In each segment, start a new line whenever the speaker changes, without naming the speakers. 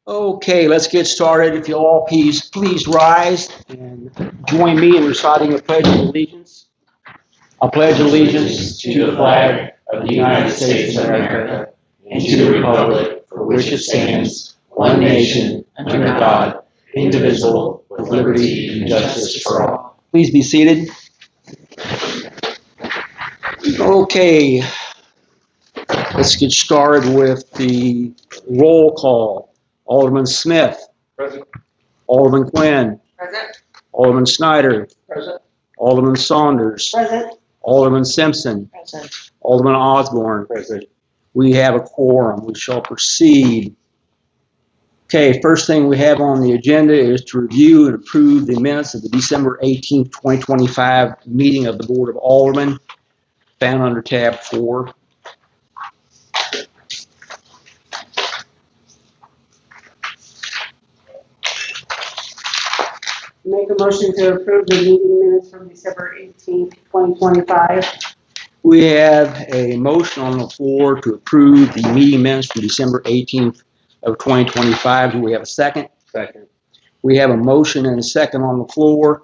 Okay, let's get started. If you'll all please rise and join me in reciting the Pledge of Allegiance. I pledge allegiance to the flag of the United States of America and to the republic for which it stands, one nation, under God, indivisible, with liberty and justice for all. Please be seated. Okay, let's get started with the roll call. Alderman Smith.
Present.
Alderman Quinn.
Present.
Alderman Snyder.
Present.
Alderman Saunders.
Present.
Alderman Simpson.
Present.
Alderman Osborne.
Present.
We have a quorum. We shall proceed. Okay, first thing we have on the agenda is to review and approve the minutes of the December 18th, 2025 meeting of the Board of Aldermen, found under tab 4.
Make a motion to approve the meeting minutes from December 18th, 2025.
We have a motion on the floor to approve the meeting minutes from December 18th of 2025. Do we have a second?
Second.
We have a motion and a second on the floor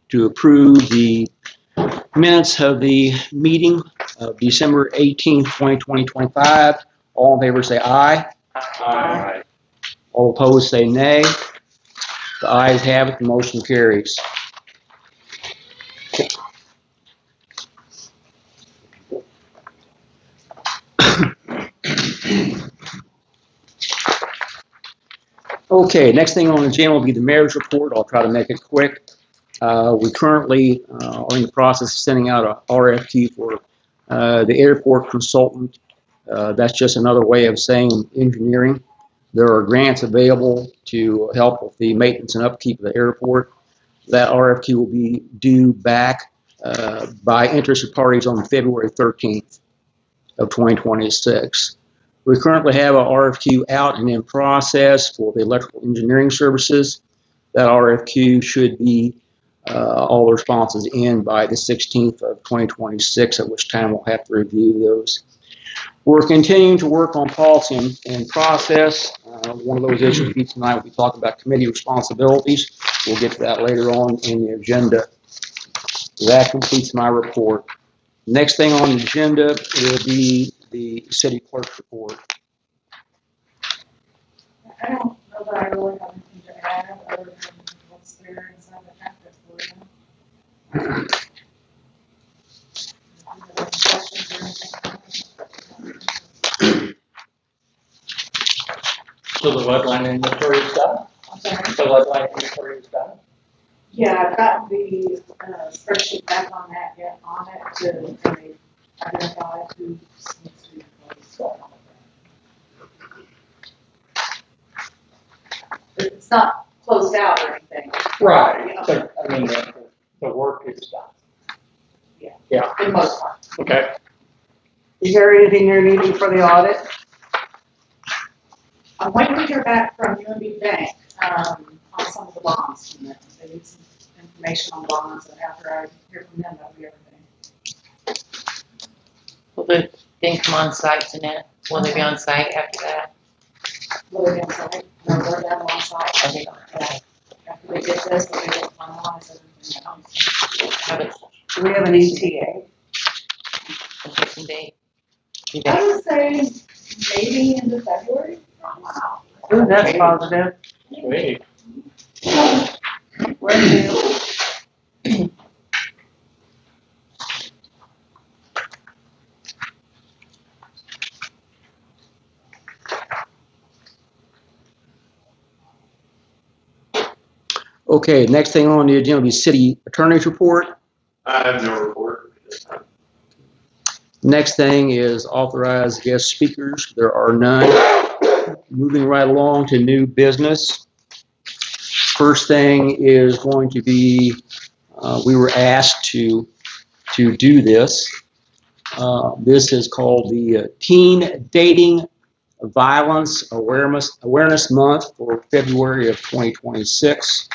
to approve the minutes of the meeting of December 18th, 2025. All in favor say aye.
Aye.
All opposed say nay. The ayes have it. The motion carries. Okay, next thing on the agenda will be the mayor's report. I'll try to make it quick. We currently are in the process of sending out a RFQ for the airport consultant. That's just another way of saying engineering. There are grants available to help with the maintenance and upkeep of the airport. That RFQ will be due back by interested parties on February 13th of 2026. We currently have a RFQ out and in process for the electrical engineering services. That RFQ should be all the responses in by the 16th of 2026, at which time we'll have to review those. We're continuing to work on policy and process. One of those issues will be tonight. We'll be talking about committee responsibilities. We'll get to that later on in the agenda. That completes my report. Next thing on the agenda will be the city clerk's report.
I don't know that I really have anything to add other than what's there inside the packet for you. Do you have any questions or anything?
So the wetland inventory is done?
I'm sorry.
The wetland inventory is done?
Yeah, I've got the spreadsheet back on that yet on it to kind of identify who needs to be replaced. It's not closed out or anything.
Right, but I mean, the work is done.
Yeah.
Yeah,
For the most part.
okay.
Is there anything you're needing for the audit?
I'm waiting to hear back from UMB Bank on some of the bonds. They need some information on bonds, and after I hear from them, that'll be everything.
Will the thing come on site tonight? Will they be on site after that?
Will they be on site? No, they're down on site.
Are they on site?
After they get this, they get finalized everything else.
Have it,
Do we have an ETA?
completion date? You
I
guys-
would say maybe into February.
Ooh, that's positive.
Wait,
Where do you?
Okay, next thing on the agenda will be city attorney's report.
I have no report at this time.
Next thing is authorized guest speakers. There are none. Moving right along to new business. First thing is going to be, we were asked to do this. This is called the Teen Dating Violence Awareness Month for February of 2026.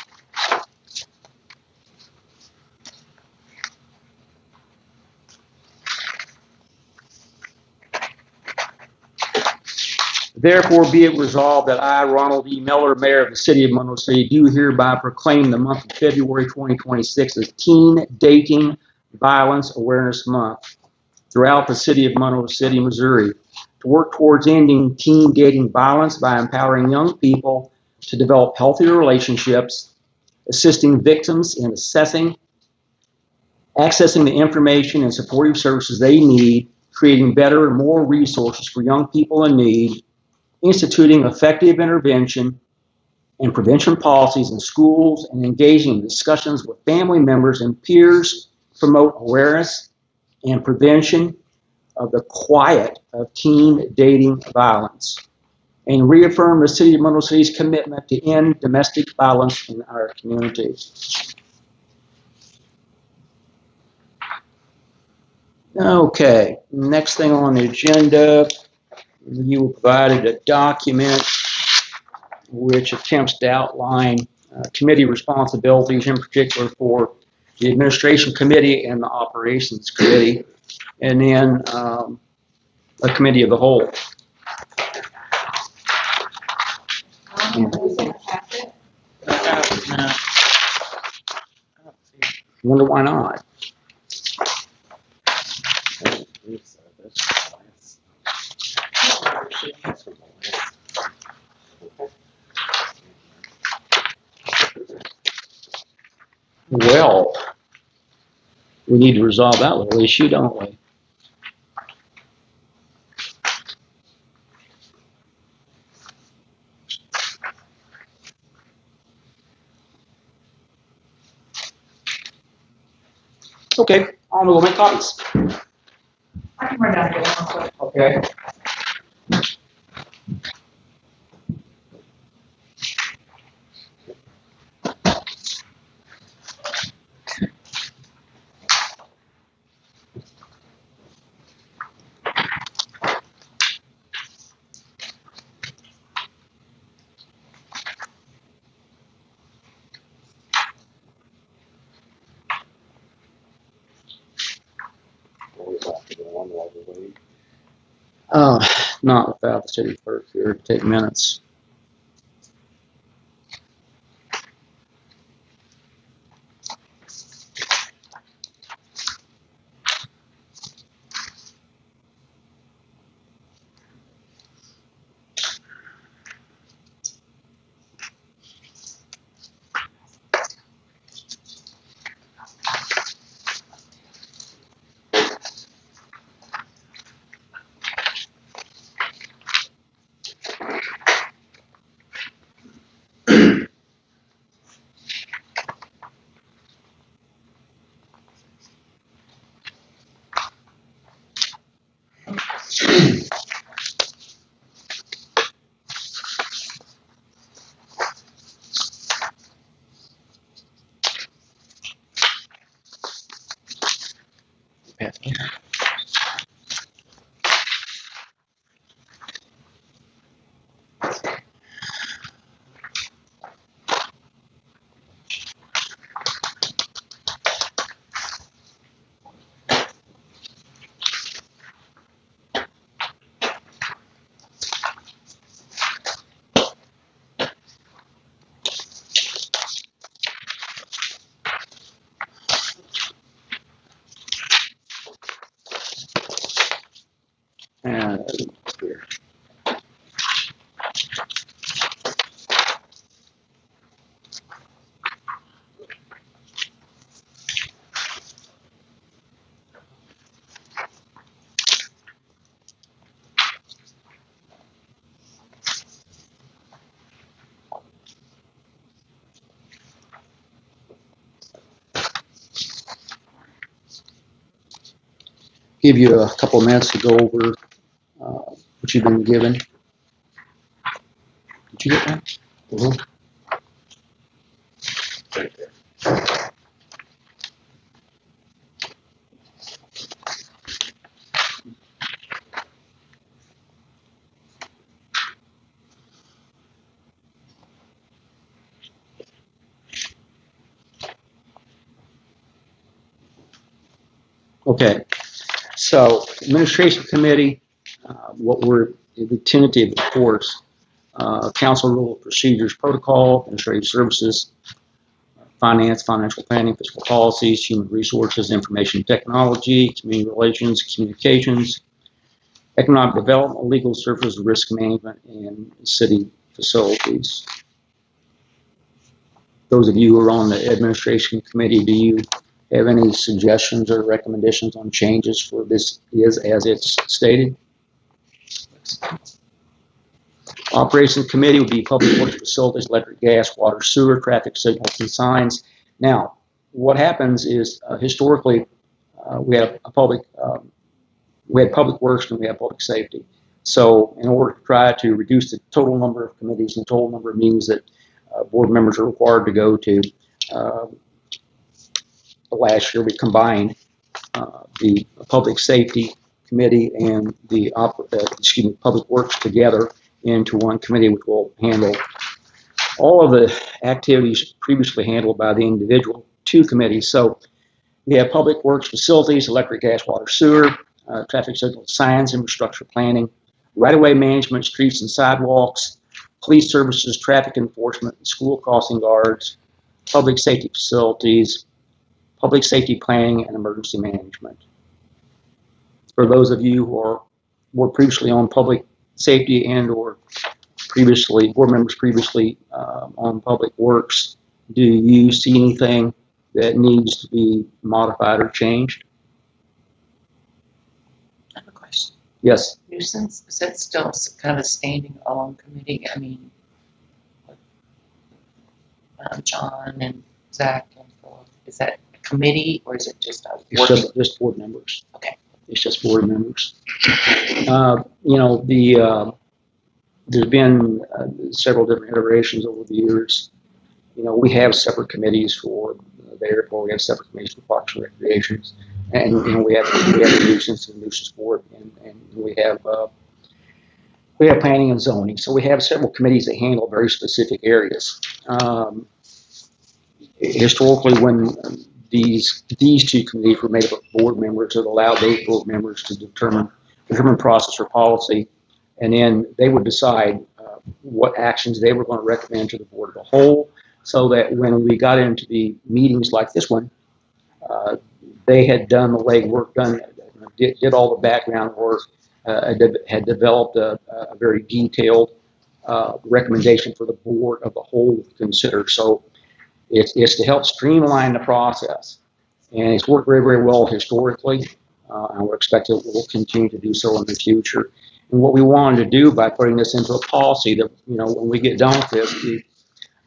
Therefore, be it resolved that I, Ronald E. Miller, Mayor of the City of Monroe City, do hereby proclaim the month of February 2026 as Teen Dating Violence Awareness Month throughout the City of Monroe City, Missouri, to work towards ending teen dating violence by empowering young people to develop healthier relationships, assisting victims in accessing the information and supportive services they need, creating better and more resources for young people in need, instituting effective intervention and prevention policies in schools, and engaging in discussions with family members and peers to promote awareness and prevention of the quiet of teen dating violence, and reaffirm the City of Monroe City's commitment to end domestic violence in our community. Okay, next thing on the agenda, you were provided a document which attempts to outline committee responsibilities, in particular for the administration committee and the operations committee, and then a committee of the whole.
Was in the packet.
No. I don't see it.
Wonder why not? Well, we need to resolve that little issue, don't we? Okay, I'm gonna go make copies.
I can run down and get one real quick.
Okay. Not without the city clerk here to take minutes. And here. Give you a couple of minutes to go over what you've been given. Did you get that? Mhm. Okay, so administration committee, what we're the tentative reports, council rule of procedures protocol, administrative services, finance, financial planning, fiscal policies, human resources, information technology, community relations, communications, economic development, legal services, risk management, and city facilities. Those of you who are on the administration committee, do you have any suggestions or recommendations on changes for this as it's stated? Operations committee would be public works facilities, electric, gas, water, sewer, traffic signals, and signs. Now, what happens is historically we have public works and we have public safety. So, in order to try to reduce the total number of committees and the total number of meetings that board members are required to go to, last year we combined the public safety committee and the public works together into one committee, which will handle all of the activities previously handled by the individual two committees. So we have public works, facilities, electric, gas, water, sewer, traffic signal, signs, infrastructure planning, right-of-way management, streets and sidewalks, police services, traffic enforcement, school crossing guards, public safety facilities, public safety planning, and emergency management. For those of you who were previously on public safety and or board members previously on public works, do you see anything that needs to be modified or changed?
I have a question.
Yes.
Nuisance, is that still kind of a standing alone committee? I mean, John and Zach and Philip, is that a committee or is it just a working?
It's just board members.
Okay.
It's just board members. There's been several different iterations over the years. We have separate committees for the airport. We have separate committees for parks and recreations, and we have the nuisance and nuisance board, and we have planning and zoning. So we have several committees that handle very specific areas. Historically, when these two committees were made up of board members, it allowed those board members to determine process or policy, and then they would decide what actions they were going to recommend to the board of the whole, so that when we got into the meetings like this one, they had done the legwork, did all the background work, had developed a very detailed recommendation for the board of the whole to consider. So it's to help streamline the process, and it's worked very, very well historically, and we expect it will continue to do so in the future. And what we wanted to do by putting this into a policy, that when we get done with this,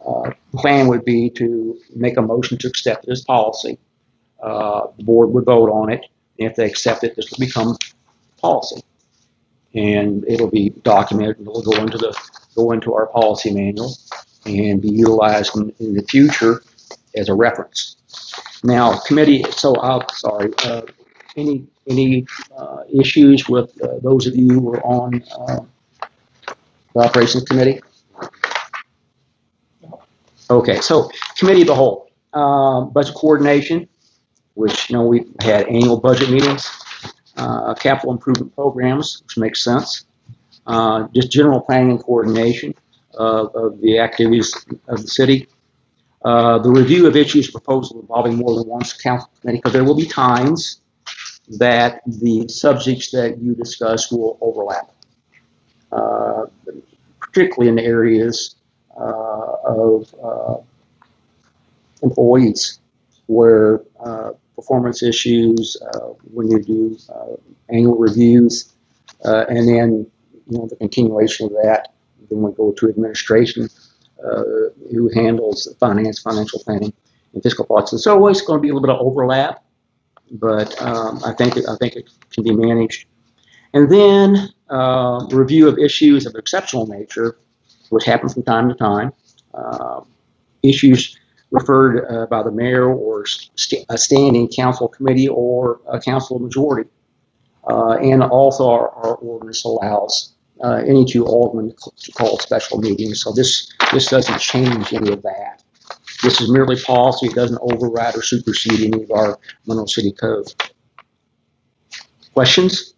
the plan would be to make a motion to accept this policy. The board would vote on it, and if they accept it, this will become policy, and it'll be documented, and it'll go into our policy manual and be utilized in the future as a reference. Now, committee. Any issues with those of you who are on the operations committee? Okay, so committee of the whole, budget coordination, which we've had annual budget meetings, capital improvement programs, which makes sense, just general planning and coordination of the activities of the city, the review of issues proposals involving more than one council committee, because there will be times that the subjects that you discuss will overlap, particularly in the areas of employees, where performance issues, when you do annual reviews, and then the continuation of that, then we go to administration, who handles finance, financial planning, and fiscal policy. There's always going to be a little bit of overlap, but I think it can be managed. And then review of issues of exceptional nature, which happen from time to time. Issues referred by the mayor or a standing council committee or a council majority. And also our ordinance allows any two aldermen to call special meetings. So this doesn't change any of that. This is merely policy. It doesn't override or supersede any of our Monroe City Code. Questions?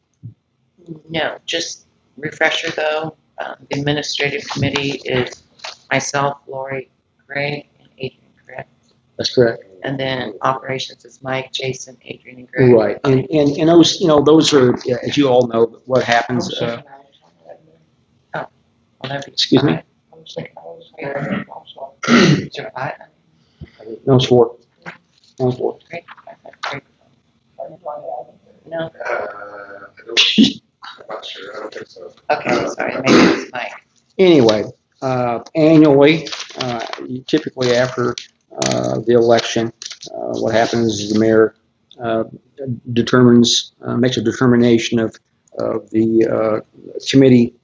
No, just refresher though, the administrative committee is myself, Lori, Greg, and Adrian, correct?
That's correct.
And then operations is Mike, Jason, Adrian, and Greg.
Right, and those, those are, as you all know, what happens,
Well, that'd be
excuse me?
fine. Is there five?
No, it's four. No, it's four.
Great. Great. No?
I'm not sure, I don't think so.
Okay, sorry, maybe it was Mike.
Anyway, annually, typically after the election, what happens is the mayor makes a determination of the committee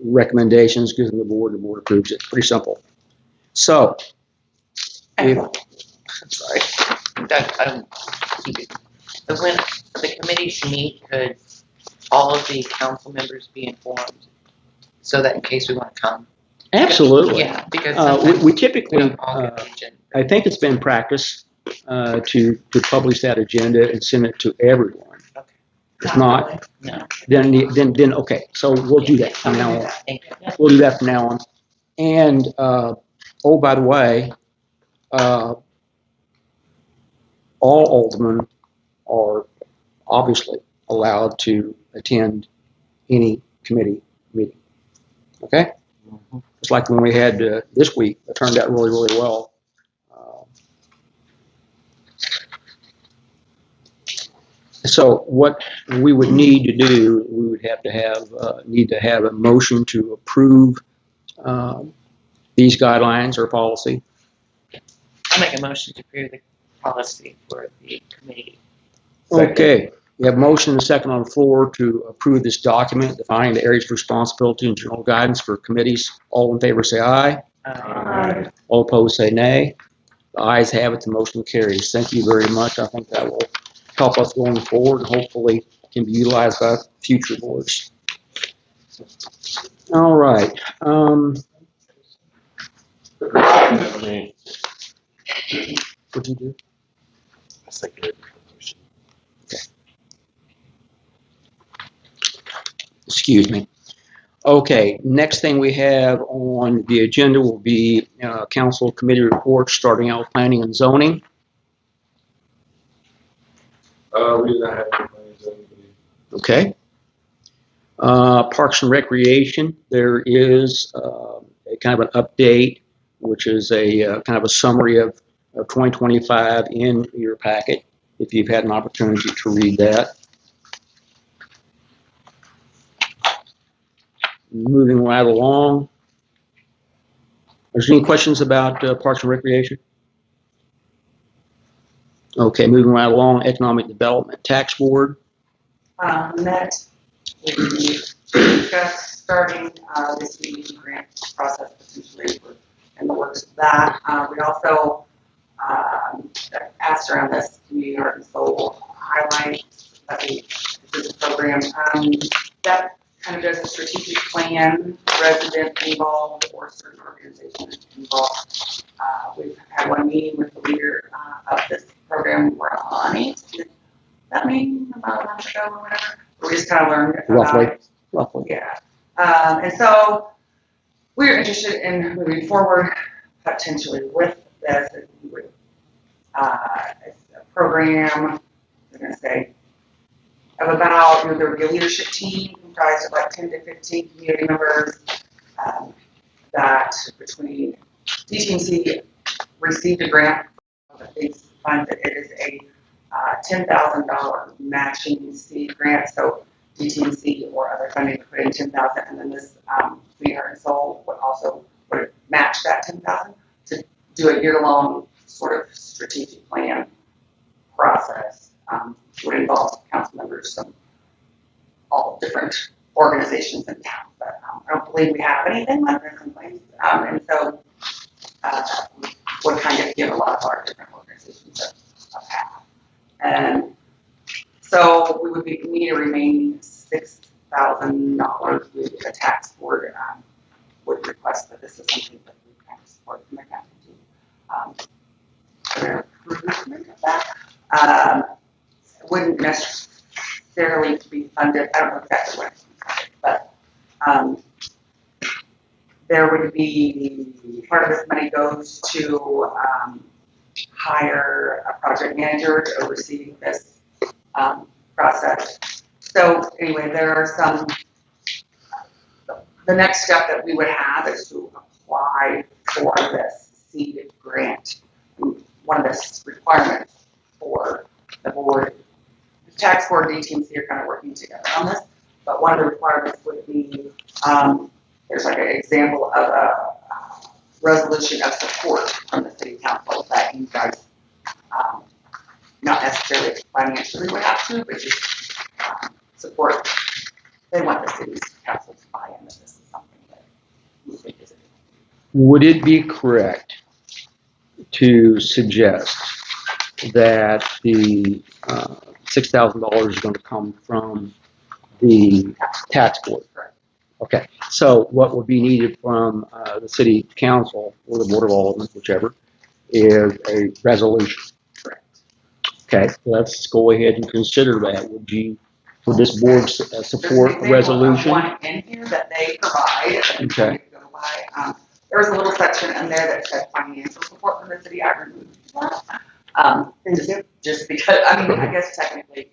recommendations, gives them to the board approves it. Pretty simple. So, if,
I'm sorry. Keep it. But when the committees meet, could all of the council members be informed so that in case we want to come?
absolutely.
Yeah, because
We
sometimes we
typically,
don't all get the agenda.
I think it's been practice to publish that agenda and send it to everyone.
Okay.
If not,
No,
then okay. So we'll do that from now on.
thank you.
We'll do that from now on. And oh, by the way, all aldermen are obviously allowed to attend any committee meeting. Okay? It's like when we had this week, it turned out really, really well. So what we would need to do, we would have to have a motion to approve these guidelines or policy.
I'll make a motion to approve the policy for the committee.
Okay, we have a motion and a second on the floor to approve this document defining the areas of responsibility and general guidance for committees. All in favor say aye.
Uh,
All opposed say nay. The ayes have it, the motion carries. Thank you very much. I think that will help us going forward and hopefully can be utilized by future boards. All right. What'd you do? Excuse me. Okay, next thing we have on the agenda will be council committee reports, starting out with planning and zoning.
We did not have any plans on anybody.
Okay. Parks and Recreation, there is a kind of an update, which is a kind of a summary of 2025 in your packet, if you've had an opportunity to read that. Moving right along. Is there any questions about Parks and Recreation? Okay, moving right along, Economic Development Tax Board.
Met, we discussed starting this meeting grant process potentially in the works of that. We also asked around this community art and soul highlight that this is a program that kind of does a strategic plan, resident involved or certain organizations involved. We've had one meeting with the leader of this program, Ronnie. Did that meeting about a month ago or whatever? We just kind of learned about it.
Roughly.
Yeah. And so we're interested in moving forward potentially with this. If we would, it's a program, I'm going to say, of about, there would be a leadership team comprised of like 10 to 15 community members that between DTMC received a grant that they fund that it is a $10,000 matching seed grant. So DTMC or other funding put in $10,000, and then this Community Art and Soul would match that $10,000 to do a year-long sort of strategic plan process. Would involve council members from all different organizations in town, but I don't believe we have anything like this in place, and so would kind of give a lot of our different organizations a path. And so we would need a remaining $6,000. The tax board would request that this is something that we kind of support from the county to their improvement of that. Wouldn't necessarily be funded, I don't know exactly what it's funded, but There would be, part of this money goes to hire a project manager to oversee this process. So anyway, there are some, the next step that we would have is to apply for this seed grant. One of the requirements for the board, the tax board and DTMC are kind of working together on this, but one of the requirements would be, there's like an example of a resolution of support from the city council that you guys, not necessarily financially would have to, but just support. They want the city's council to buy in that this is something that we think is.
Would it be correct to suggest that the $6,000 is going to come from the tax board? Okay, so what would be needed from the city council or the board of aldermen, whichever, is a resolution.
Correct.
Okay, let's go ahead and consider that. Would this board support a resolution?
There's one in here that they provide.
Okay.
There was a little section in there that said financial support from the city. I removed that. Just because, I mean, I guess technically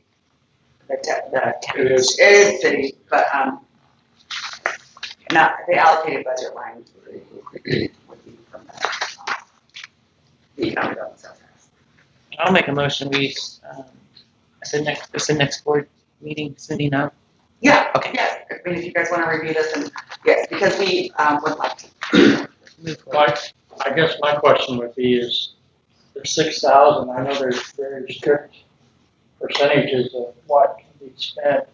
It is.
it is city, but not the allocated budget line would be from the economic development center.
I'll make a motion, we, it's the next board meeting, Cindy, now?
Yeah,
Okay.
yes, I mean, if you guys want to review this, and yes, because we would like to.
Move forward.
I guess my question would be is, the 6,000, I know there's very strict percentages of what can be spent.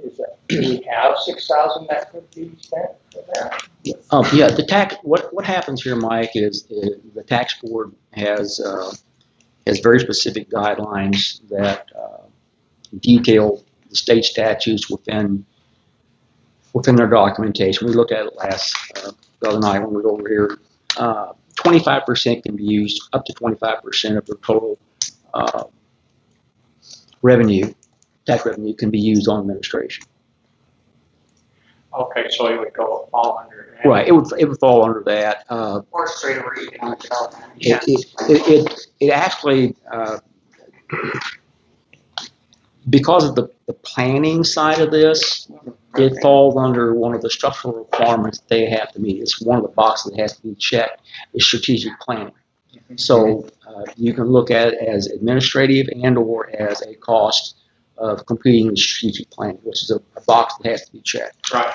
Is that, do we have 6,000 that could be spent for that?
Yeah, the tax, what happens here, Mike, is the tax board has very specific guidelines that detail the state statutes within their documentation. We looked at it the other night when we were over here. 25% can be used, up to 25% of their total revenue, tax revenue can be used on administration.
Okay, so it would go all under that.
Right, it would fall under that.
Or straight over economic development.
Yeah.
It actually, because of the planning side of this, it falls under one of the structural requirements they have to meet. It's one of the boxes that has to be checked, is strategic planning. So you can look at it as administrative and or as a cost of completing the strategic plan, which is a box that has to be checked.
Right.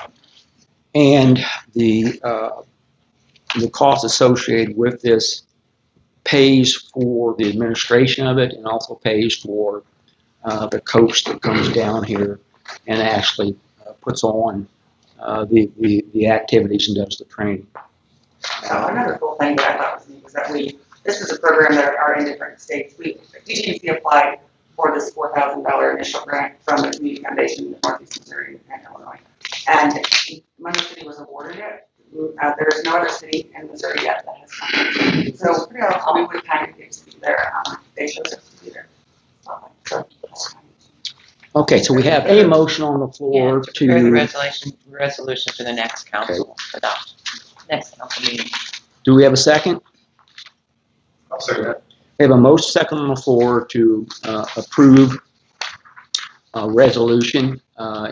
And the cost associated with this pays for the administration of it and also pays for the coach that comes down here and actually puts on the activities and does the training.
Another cool thing that I thought was neat was that this was a program that are in different states. DTMC applied for this $4,000 initial grant from the Community Foundation in Northeast Missouri and Illinois. And Monroe City was awarded it. There's no other city in Missouri yet that has come. So we would kind of get to be there. They chose us to be there.
Okay, so we have a motion on the floor
Yeah, to prepare the
to,
resolution for the next council adopt, next council meeting.
do we have a second?
I'll second that.
We have a motion second on the floor to approve a resolution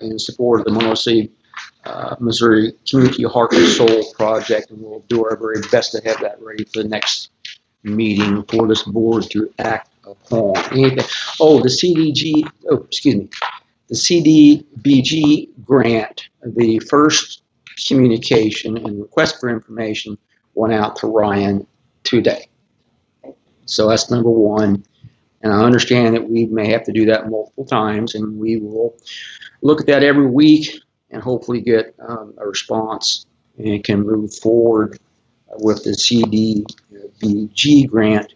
in support of the Monroe City, Missouri Community Heart and Soul Project, and we'll do our very best to have that ready for the next meeting for this board to act upon. Anything? Oh, the CDBG grant, the first communication and request for information went out to Ryan today. So that's number one. And I understand that we may have to do that multiple times, and we will look at that every week and hopefully get a response and can move forward with the CDBG grant.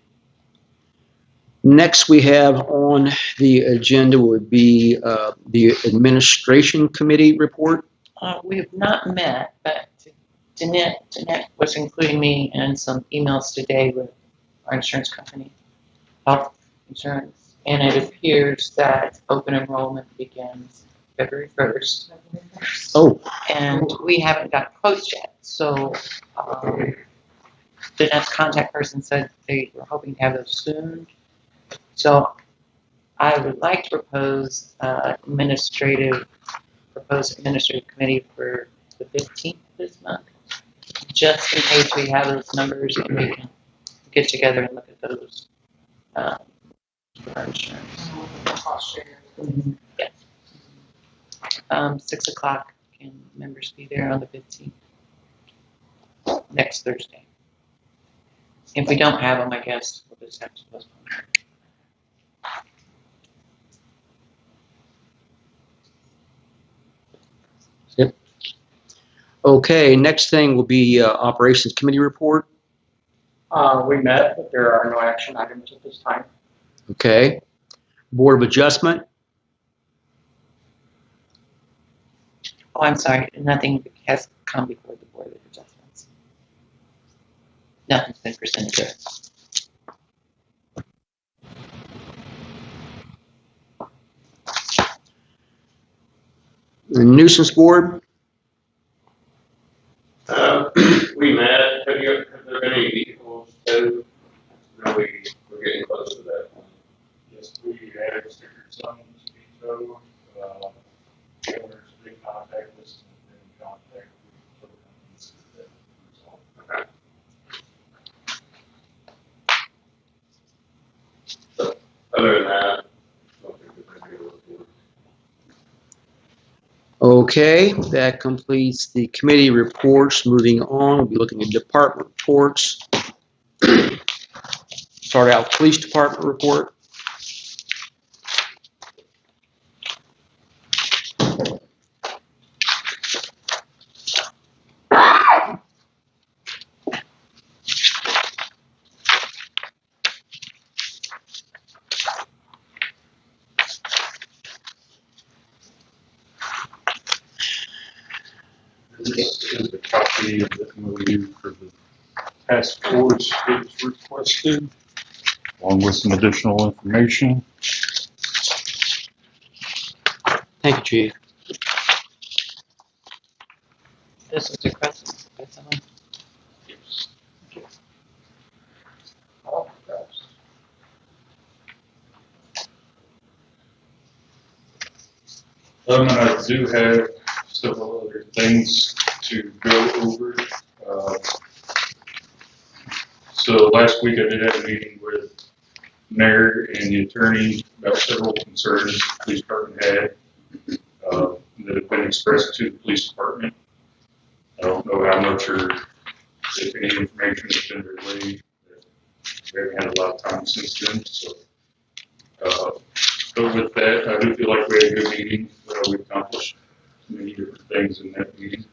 Next we have on the agenda would be the administration committee report.
We have not met, but Jeanette was including me in some emails today with our insurance company, health insurance, and it appears that open enrollment begins February 1st.
Oh,
And we haven't got quotes yet, so, the next contact person said they were hoping to have those soon. So I would like to propose, proposed administrative committee for the 15th this month, just in case we have those numbers and we can get together and look at those, for our insurance. Yes. 6 o'clock, can members be there on the 15th? Next Thursday. If we don't have them, I guess we'll just have to postpone.
okay. Next thing will be Operations Committee report.
We met, but there are no action items at this time.
Okay. Board of Adjustment.
Oh, I'm sorry, nothing has come before the Board of Adjustments. Nothing's been presented.
The Nuisance Board.
We met, have there been any vehicles towed? No, we're getting close to that point.
Yes, we have sticker some to be towed, there's a big contact list and then contact with tow companies that resolve.
Okay. So, other than that, I don't think there's any other report.
Okay, that completes the committee reports. Moving on, we'll be looking at department reports. Start out police department report.
This is a copy of the MOU for the task force that was requested, along with some additional information.
Thank you, Chief.
This is requested by someone.
Oh, that's-
And I do have several other things to go over. So last week I did have a meeting with mayor and the attorney about several concerns the police department had that have been expressed to the police department. I don't know how much or if any information has been relayed. We haven't had a lot of time since then, so. But with that, I do feel like we had a good meeting. We accomplished many different things in that meeting.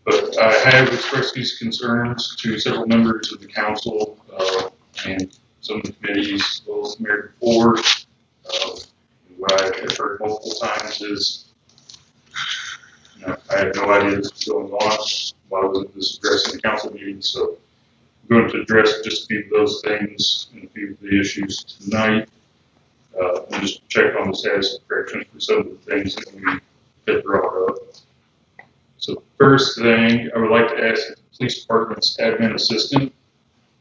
But I have expressed these concerns to several members of the council and some of the committees, as well as the mayor before. What I have heard multiple times is, I had no idea this was going on. Why wasn't this addressed in the council meeting? So I'm going to address just a few of those things and a few of the issues tonight. And just check on the status of corrections for some of the things that we had brought up. So first thing, I would like to ask that the police department's admin assistant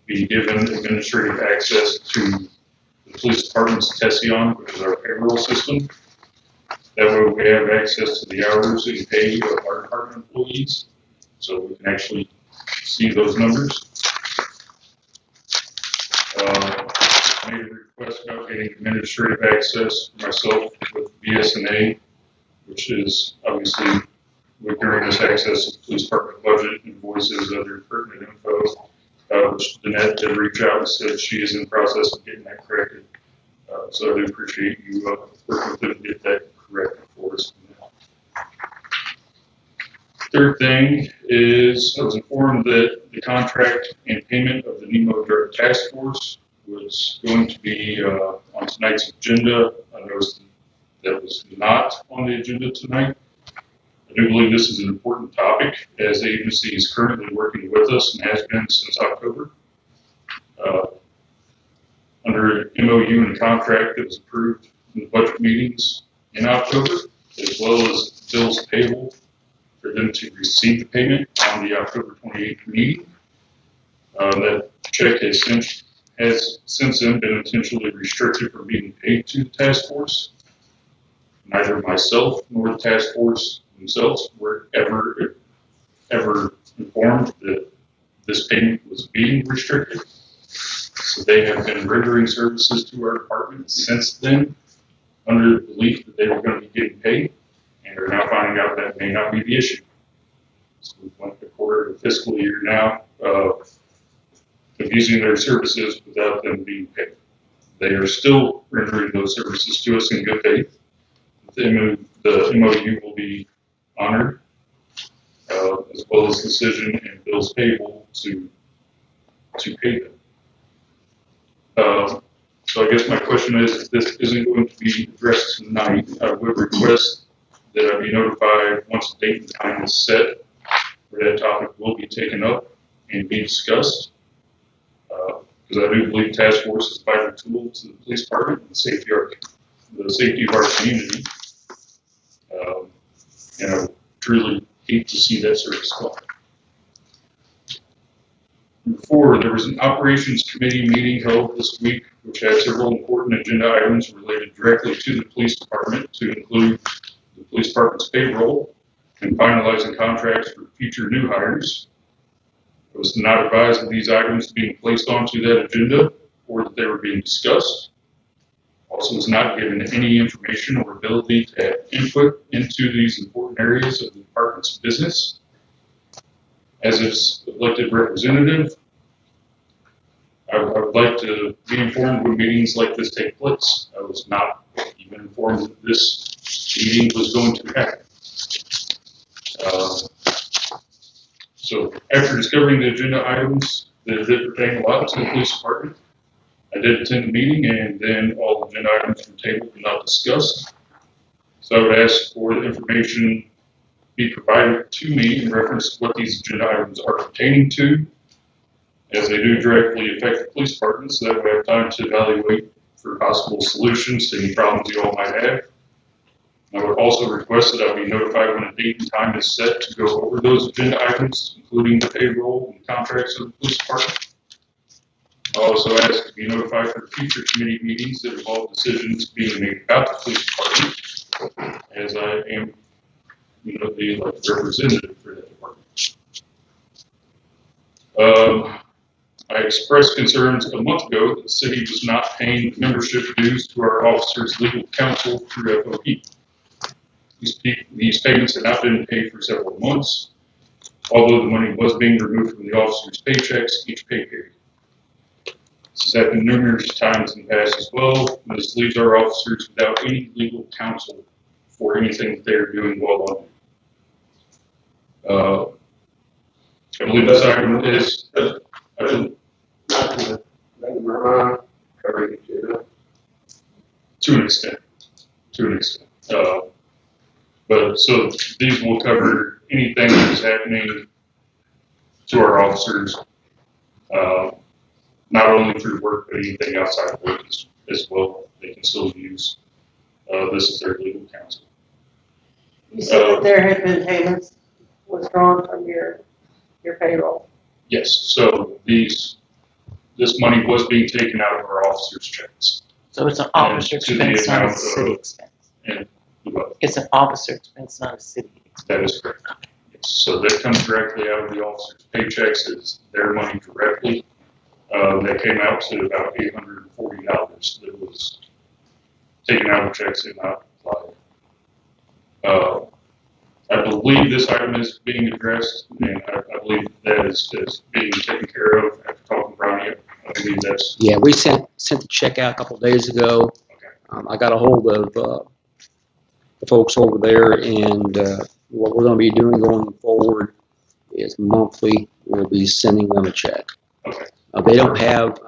be given administrative access to the police department's Tession, which is our payroll system. That way we have access to the hours and pay of our department employees, so we can actually see those numbers. I made a request about getting administrative access for myself with BSNA, which is obviously with during this access to the police department budget, invoices, other pertinent info, which Danette did reach out and said she is in the process of getting that corrected. So I do appreciate you working with them to get that corrected for us. Third thing is I was informed that the contract and payment of the NEMO Drug Task Force was going to be on tonight's agenda. I noticed that was not on the agenda tonight. I do believe this is an important topic as the agency is currently working with us and has been since October. Under MOU and contract that was approved in the budget meetings in October, as well as bills payable for them to receive the payment on the October 28th meeting. That check has since then been intentionally restricted from being paid to the task force. Neither myself nor the task force themselves were ever informed that this payment was being restricted. So they have been rendering services to our department since then under the belief that they were going to be getting paid, and are now finding out that may not be the issue. So we went a quarter of the fiscal year now of using their services without them being paid. They are still rendering those services to us in good faith. The MOU will be honored, as well as decision and bills payable to pay them. So I guess my question is, if this isn't going to be addressed tonight, I would request that I be notified once the date and time is set where that topic will be taken up and be discussed. Because I do believe task force is a vital tool to the police department and the safety of our community. And I truly hate to see that service go. Before, there was an operations committee meeting held this week, which had several important agenda items related directly to the police department, to include the police department's payroll and finalizing contracts for future new hires. I was not advised of these items being placed onto that agenda or that they were being discussed. Also was not given any information or ability to have input into these important areas of the department's business. As its elected representative, I would like to be informed when meetings like this take place. I was not even informed that this meeting was going to happen. So after discovering the agenda items that did pertain a lot to the police department, I did attend the meeting, and then all agenda items were tabled and not discussed. So I would ask for the information be provided to me in reference to what these agenda items are pertaining to, as they do directly affect the police department, so that we have time to evaluate for possible solutions to any problems you all might have. I would also request that I be notified when a date and time is set to go over those agenda items, including the payroll and contracts of the police department. I also ask to be notified for future committee meetings that involve decisions being made about the police department, as I am, the elected representative for that department. I expressed concerns a month ago that the city was not paying membership dues to our officers' legal counsel through FOP. These payments had not been paid for several months, although the money was being removed from the officers' paychecks each pay period. This has happened numerous times in the past as well. This leaves our officers without any legal counsel for anything that they're doing while on duty. I believe this item is, to an extent. But so these will cover anything that is happening to our officers, not only through work, but anything outside of work as well. They can still use this as their legal counsel.
You said that there had been payments withdrawn from your payroll.
Yes, so this money was being taken out of our officers' checks.
So it's an officer expense, not a city expense.
And
It's an officer expense, not a city expense.
that is correct. Yes, so that comes directly out of the officers' paychecks. It's their money directly. That came out to about $840 that was taken out of checks and not applied. I believe this item is being addressed, and I believe that is being taken care of after talking to Ronnie. I believe that's.
Yeah, we sent the check out a couple of days ago.
Okay.
I got a hold of the folks over there, and what we're going to be doing going forward is monthly we'll be sending them a check.
Okay.
They don't have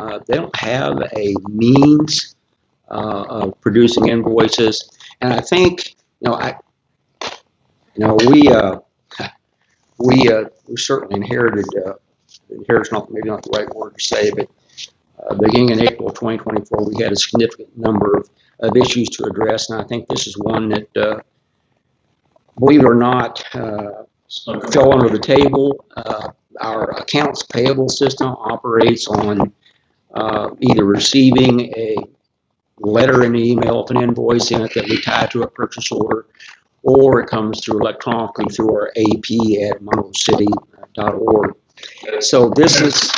a means of producing invoices, and I think we certainly inherited. Inheritance, maybe not the right word to say, but beginning in April 2024, we had a significant number of issues to address, and I think this is one that, believe it or not, fell under the table. Our accounts payable system operates on either receiving a letter in the email with an invoice in it that we tie to a purchase order, or it comes through electronically through our AP at monroecity.org. So this is,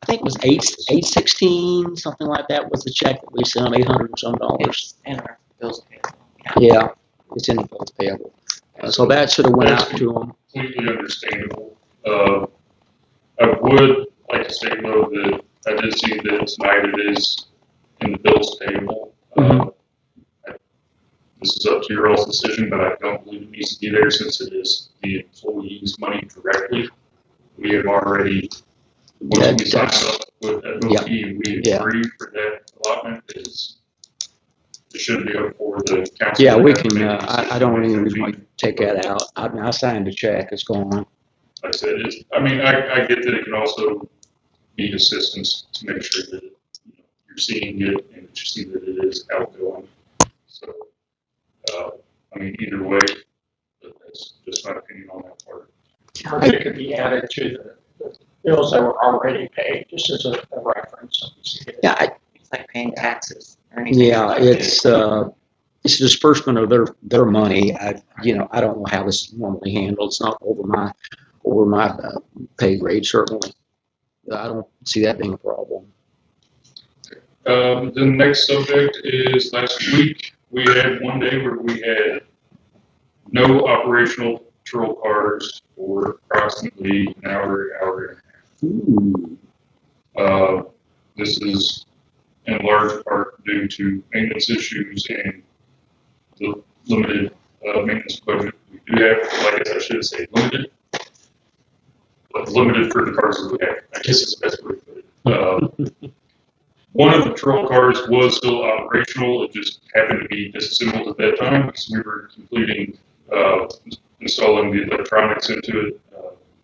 I think it was 816, something like that was the check that we sent, $800 and some dollars.
It's in our bills payable.
Yeah, it's in the bills payable. So that should have went out to them.
Completely understandable. I would like to say though that I did see that tonight it is in the bills payable. This is up to your all's decision, but I don't believe it needs to be there since it is the employee's money directly. We have already, once we sign up with that OT, we agree for that allotment, it should be up for the council.
Yeah, we can, I don't even want to take that out. I mean, I signed a check, it's gone.
Like I said, I get that it can also need assistance to make sure that you're seeing it and that you see that it is outgoing. So, either way, but that's just my opinion on that part.
Or it could be added to the bills that were already paid, just as a reference.
Yeah,
It's like paying taxes or anything.
yeah, it's a disbursement of their money. I don't know how this is normally handled. It's not over my pay grade, certainly. I don't see that being a problem.
The next subject is last week we had one day where we had no operational patrol cars for approximately an hour and a half. This is in large part due to maintenance issues and the limited maintenance budget we do have. Well, I guess I should say limited, but limited for the cars that we have. I guess is the best way to put it. One of the patrol cars was still operational. It just happened to be disassembled at that time because we were completing installing the electronics into it,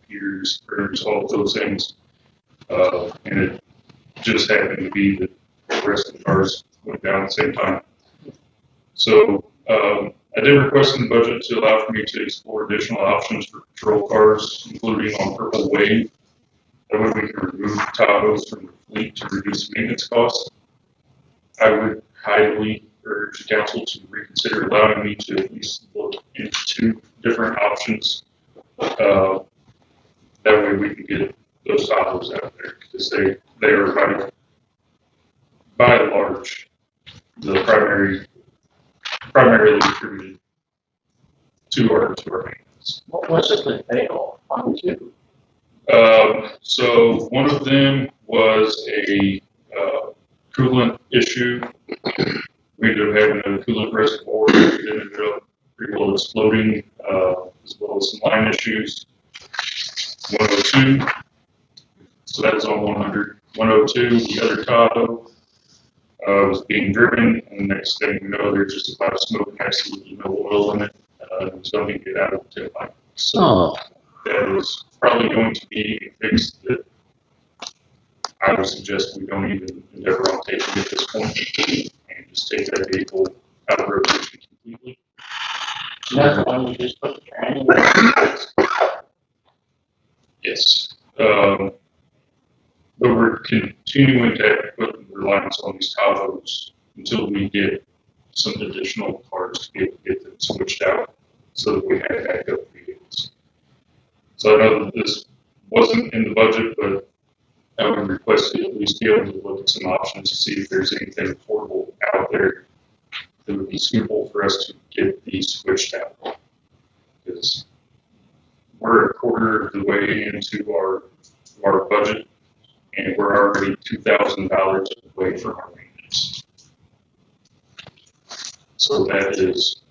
computers, printers, all of those things. And it just happened to be that the rest of the cars went down at the same time. So I did request in the budget to allow for me to explore additional options for patrol cars, including on Purple Wave. That way we can remove Tahoes from the fleet to reduce maintenance costs. I would highly urge the council to reconsider allowing me to at least look into 2 different options. That way we can get those Tahoes out there because they are by and large the primarily attributed to our maintenance.
What was it that failed? One, two.
So one of them was a coolant issue. We ended up having a coolant reservoir that ended up pretty well exploding, as well as some line issues. 102, so that was on 100. 102, the other Tahoe was being driven, and the next thing you know, there's just a cloud of smoke and absolutely no oil in it. It's going to get out of the tailpipe. So that is probably going to be a fix that I would suggest we don't even endeavor on taking at this point and just take that vehicle out of rotation completely.
That's the one you just put the training in.
Yes. But we're continuing to have to put reliance on these Tahoes until we get some additional cars to be able to get them switched out so that we have backup vehicles. So I know that this wasn't in the budget, but I would request to at least be able to look at some options to see if there's anything affordable out there that would be suitable for us to get these switched out. Because we're a quarter of the way into our budget, and we're already $2,000 away from our maintenance. So that is,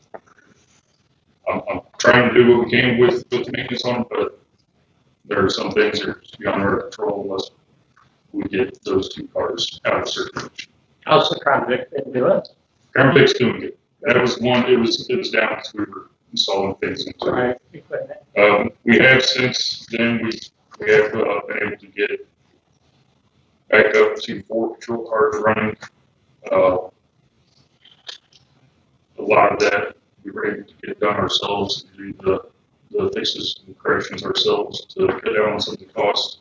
I'm trying to do what we can with the maintenance on, but there are some things that are beyond our control unless we get those 2 cars out of circulation.
How's the convict been doing?
Crown Vic's doing it. That was one. It was down because we were installing things into it.
Right, equipment.
We have since then we have been able to get back up to 4 patrol cars running. A lot of that we were able to get done ourselves, and do the fixes and corrections ourselves to cut down on some of the costs.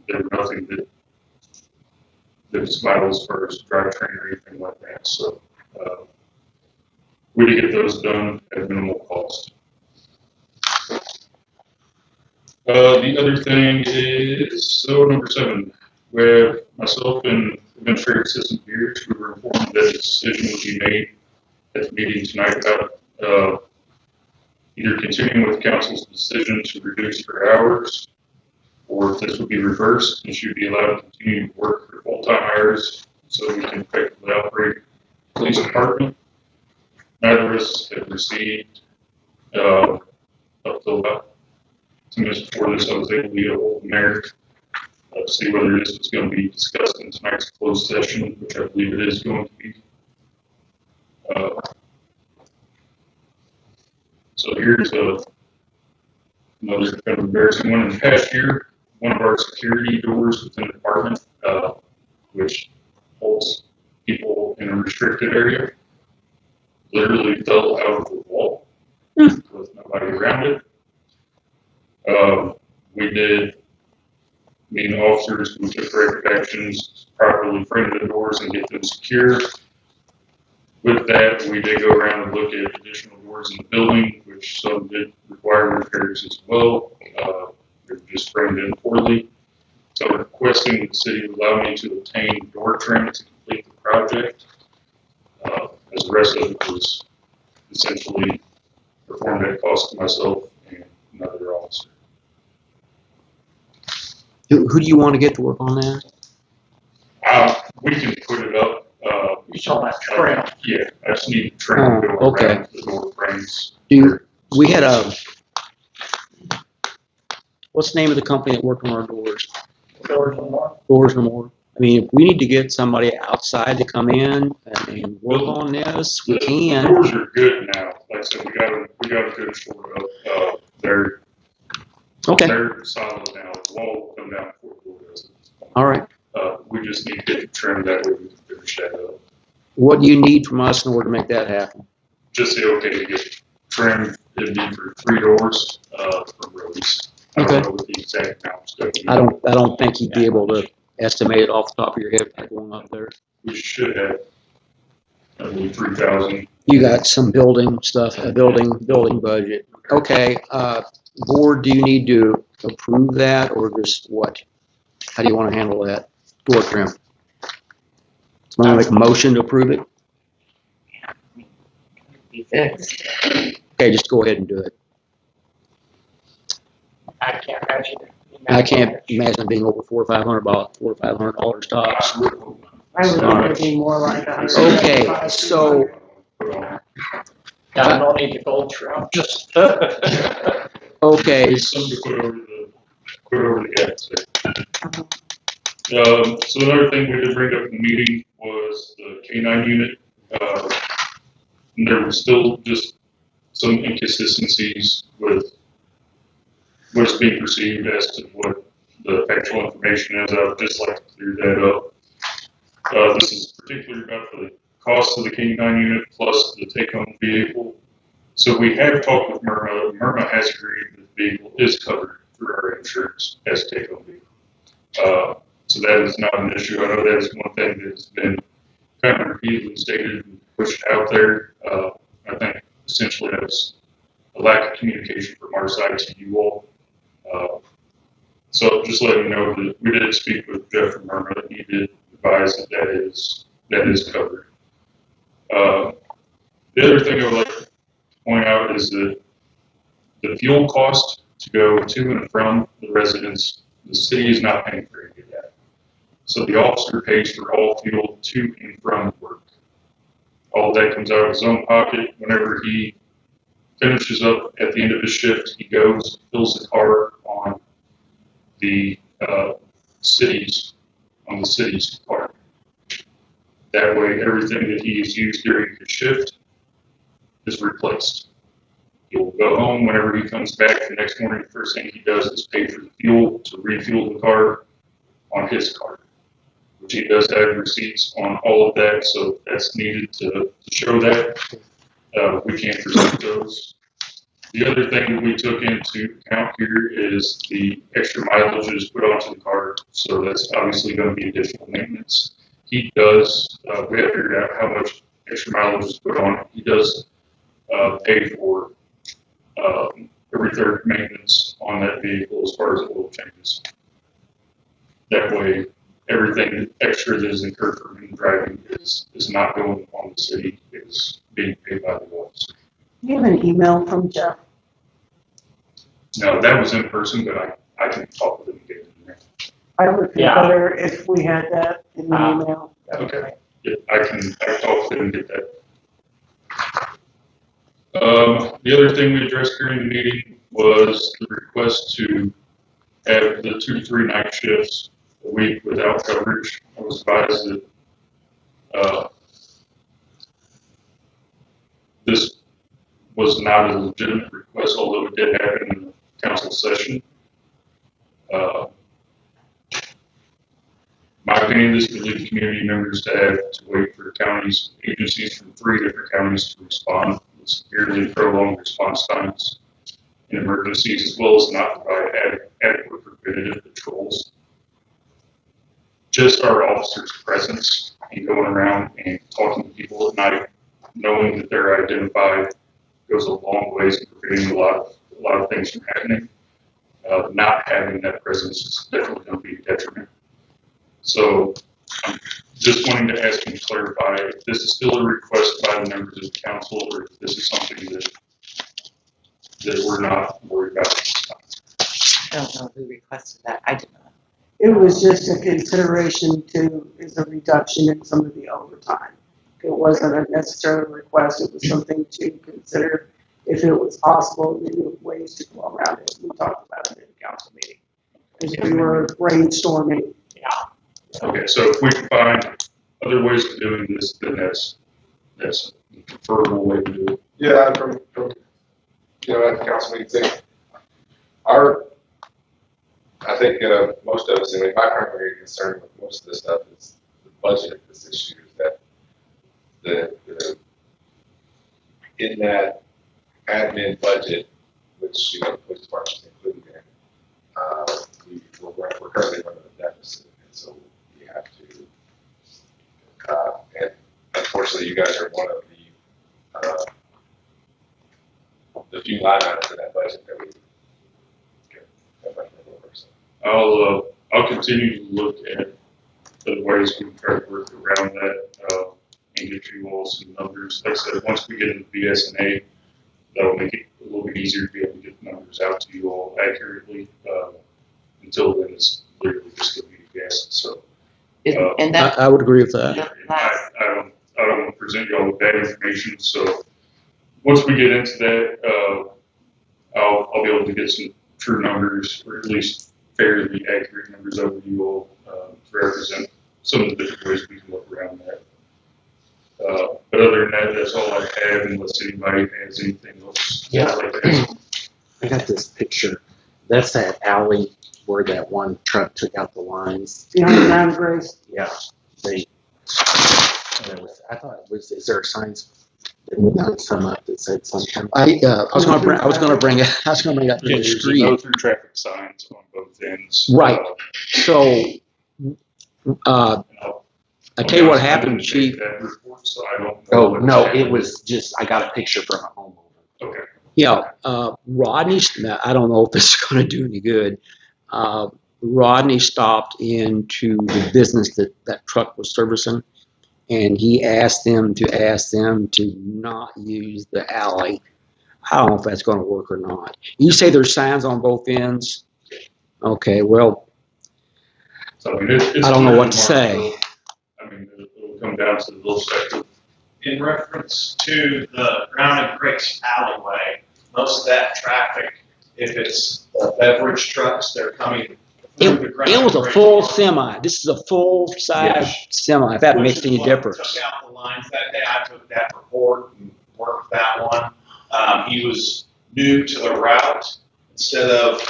There were nothing that was vital as far as drivetrain or anything like that. So we did get those done at minimal cost. The other thing is, so number 7, with myself and Administrative Assistant Beers, we were informed that a decision would be made at the meeting tonight about either continuing with council's decision to reduce her hours, or if this would be reversed and she would be allowed to continue to work her full-time hours so we can effectively operate the police department. Neither of us have received, up till about 2 minutes before this, I was able to get a hold of the mayor to see whether this was going to be discussed in tonight's closed session, which I believe it is going to be. So here's another kind of embarrassing one. In the past year, one of our security doors within the department, which holds people in a restricted area, literally fell out of the wall with nobody around it. We did, me and the officers, we took corrective actions, properly frame the doors and get them secure. With that, we did go around and look at additional doors in the building, which some did require repairs as well. They were just framed in poorly. So I'm requesting that the city would allow me to obtain door trim to complete the project. As the rest of it was essentially performed at cost to myself and another officer.
Who do you want to get to work on that?
We can put it up.
You saw that trim.
Yeah, I just need to trim to go
okay.
around the door frames.
We had what's the name of the company that worked on our doors?
Doors and more.
Doors or more. I mean, if we need to get somebody outside to come in and work on this, we
The
can.
doors are good now. Like I said, we got a good short up. They're solid now. The wall will come down before the door does it.
All right.
We just need to get it trimmed that way we can finish that up.
What do you need from us in order to make that happen?
Just say okay to get trimmed. It'd be for 3 doors from Rose. I
Okay.
don't know what the exact amount's going to be.
I don't think you'd be able to estimate it off the top of your head by going up there.
We should have, I believe, 3,000.
You got some building stuff, a building budget. Okay, board, do you need to approve that or just what? How do you want to handle that? Door trim. Someone make a motion to approve it?
Be fixed.
Okay, just go ahead and do it.
I can't imagine.
I can't imagine it being over $400 or $500 tops.
I would think it'd be more like $100.
Okay, so
I don't need the gold trim, just.
okay,
Something to put over the gap. So another thing we did bring up in the meeting was the K9 unit. And there was still just some inconsistencies with what's being perceived as to what the factual information is. I would just like to clear that up. This is particularly about the cost of the K9 unit plus the take-home vehicle. So we have talked with Myrna. Myrna has agreed that the vehicle is covered through our insurance as a take-home vehicle. So that is not an issue. I know that is one thing that has been kind of repeatedly stated and pushed out there. I think essentially that's a lack of communication from our side to you all. So just letting you know that we did speak with Jeff and Myrna. He did advise that is covered. The other thing I would like to point out is that the fuel cost to go to and from the residence, the city is not paying for any of that. So the officer pays for all fuel to and from work. All that comes out of his own pocket. Whenever he finishes up at the end of his shift, he goes, fills the car on the city's car. That way, everything that he has used during his shift is replaced. He will go home whenever he comes back the next morning. The first thing he does is pay for the fuel to refuel the car on his car. which he does have receipts on all of that, so if that's needed to show that. We can't present those. The other thing we took into account here is the extra mileage that is put onto the car, so that's obviously going to be additional maintenance. He does, we have figured out how much extra mileage is put on it. He does pay for every third maintenance on that vehicle as far as oil changes. That way, everything extra that is incurred from him driving is not going on the city, it's being paid by the officer.
Do you have an email from Jeff?
No, that was in person, but I can talk with him again.
I would feel
Yeah.
better if we had that in the email.
Okay. Yeah, I can talk with him and get that. The other thing we addressed during the meeting was the request to have the 2 to 3 night shifts a week without coverage. I was advised that this was not a legitimate request, although it did happen in the council session. My opinion, this would lead community members to have to wait for counties, agencies from 3 different counties to respond with severely prolonged response times in emergencies, as well as not provide adequate preventative patrols. Just our officers' presence and going around and talking to people at night, knowing that they're identified, goes a long ways in preventing a lot of things from happening. Not having that presence is definitely going to be a detriment. So I'm just wanting to ask you to clarify if this is still a request by the members of the council, or if this is something that we're not worried about at this time.
I don't know who requested that. I did not.
It was just a consideration is a reduction in some of the overtime. It wasn't a necessary request, it was something to consider if it was possible, maybe ways to go around it. We talked about it in the council meeting. As we were brainstorming.
Okay, so if we can find other ways of doing this, then that's the preferable way to do it.
Yeah, from at the council meeting, I think most of us, I mean, my primary concern with most of this stuff is the budget of this issue, is that the in that admin budget, which the police department is included in, we're currently running a deficit, and so we have to, and unfortunately, you guys are one of the few line items in that budget that we get much more over. So.
I'll continue to look at the ways we can try to work around that and get you all some numbers. Like I said, once we get into BS&A, that'll make it a little bit easier to be able to get the numbers out to you all accurately. Until then, it's literally just going to be guessed. So,
And that,
I would agree with that.
I don't want to present you all with bad information. So once we get into that, I'll be able to get some true numbers, or at least fairly accurate numbers over to you all to represent some of the different ways we can look around that. But other than that, that's all I have, unless anybody has anything else.
Yeah.
Like that.
I got this picture. That's that alley where that one truck took out the lines.
Behind Mount Grace.
Yeah, they. I thought it was. Is there a signs? Didn't we sum up that said something?
I was going to bring up the
There's
street.
no through traffic signs on both ends.
Right. So, I tell you what happened, Chief.
That report, so I don't know
Oh
what's
no,
happening.
it was just. I got a picture from a homeowner.
Okay.
Yeah, Rodney, I don't know if this is going to do any good. Rodney stopped into the business that truck was servicing, and he asked them to not use the alley. I don't know if that's going to work or not. You say there's signs on both ends? Okay, well,
So I mean, it's
I don't know what to
clearly
say.
marked. I mean, it'll come down to the little section.
In reference to the Brown and Creek's alleyway, most of that traffic, if it's beverage trucks, they're coming through the Brown
It was
and
a
Creek
full
Park.
semi. This is a full-size
Yes.
semi, if that
Which
makes
is
any
what
difference.
Took out the lines that day. I took that report and worked that one. He was new to the route. Instead of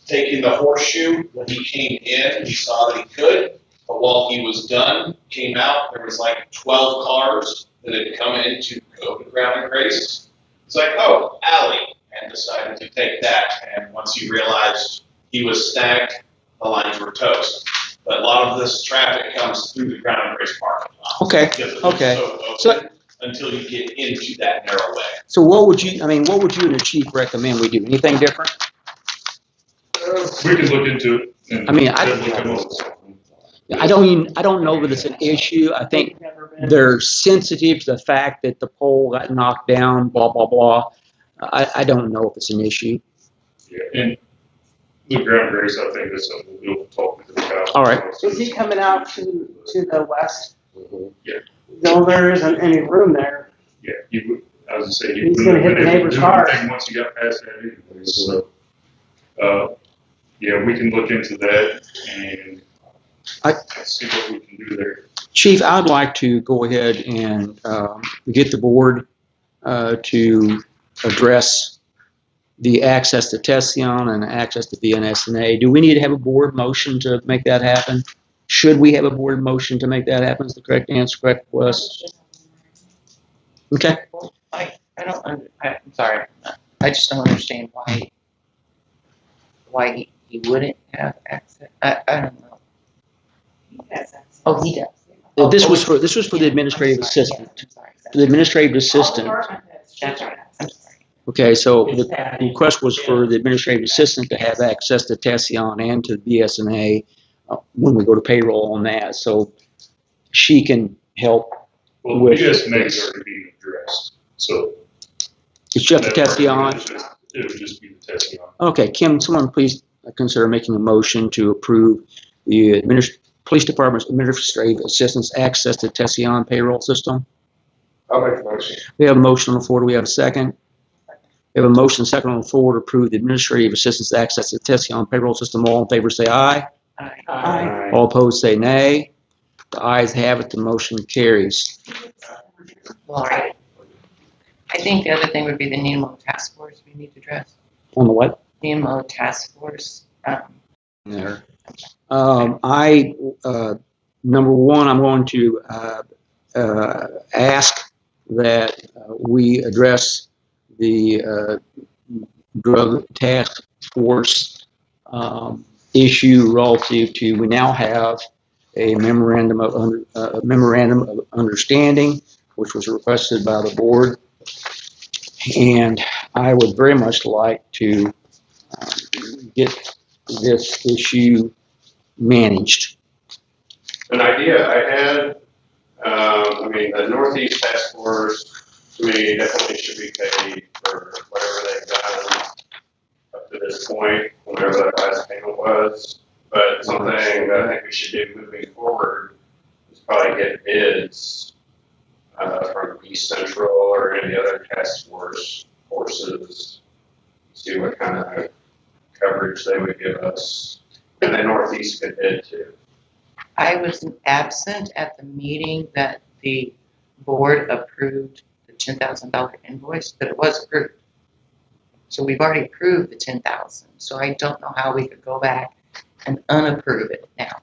taking the horseshoe, when he came in, he saw that he could. But while he was done, came out, there was like 12 cars that had come in to go to Ground and Grace. It's like, oh, alley, and decided to take that. And once he realized he was snagged, the lines were toast. But a lot of this traffic comes through the Ground and Grace parking lot.
Okay,
Because it's
okay.
so open
So-
until you get into that narrow way.
So what would you and the chief recommend we do? Anything different?
We can look into it. And
I mean,
definitely come up with something.
I don't know that it's an issue. I think
Never been.
they're sensitive to the fact that the pole got knocked down, blah, blah, blah. I don't know if it's an issue.
Yeah, and the ground grace, I think that's something we'll talk to the guy.
All right.
Is he coming out to the west?
Yeah.
No, there isn't any room there.
Yeah, you would, I was gonna say, you
He's
wouldn't
gonna
have
hit the
been able
neighbor's
to do
car.
anything once you got past that anyway, so. Yeah, we can look into that and see what we can do there.
Chief, I'd like to go ahead and get the board to address the access to Tession and access to BNSNA. Do we need to have a board motion to make that happen? Should we have a board motion to make that happen? Is the correct answer correct, Wes? Okay.
I'm sorry. I just don't understand why he wouldn't have access. I don't know. Oh, he does.
Well, this was for the administrative assistant.
I'm sorry.
For the administrative assistant.
That's right. I'm sorry.
Okay, so the request was for the administrative assistant to have access to Tession and to BSNA when we go to payroll on that. So she can help.
Well,
With-
BSNA is already being addressed, so.
It's just the Tession.
It would just be the Tession.
Okay, Kim, someone please consider making a motion to approve the police department's administrative assistant's access to Tession payroll system.
I'll make a motion.
We have a motion on the floor. Do we have a second? We have a motion second on the floor to approve the administrative assistant's access to Tession payroll system. All in favor say aye.
Aye.
All opposed say nay. The ayes have it. The motion carries.
Well, I think the other thing would be the NEMO task force we need to address.
On the what?
NEMO task force.
There. Number one, I'm going to ask that we address the drug task force issue relative to, we now have a memorandum of understanding, which was requested by the board. And I would very much like to get this issue managed.
An idea I had, the Northeast Task Force, to me, definitely should be paid for whatever they've done up to this point, whatever that last payment was. But something that I think we should do moving forward is probably get bids from East Central or any other task forces, see what kind of coverage they would give us. And then Northeast could bid too.
I was absent at the meeting that the board approved the $10,000 invoice, but it was approved. So we've already approved the 10,000. So I don't know how we could go back and unapprove it now.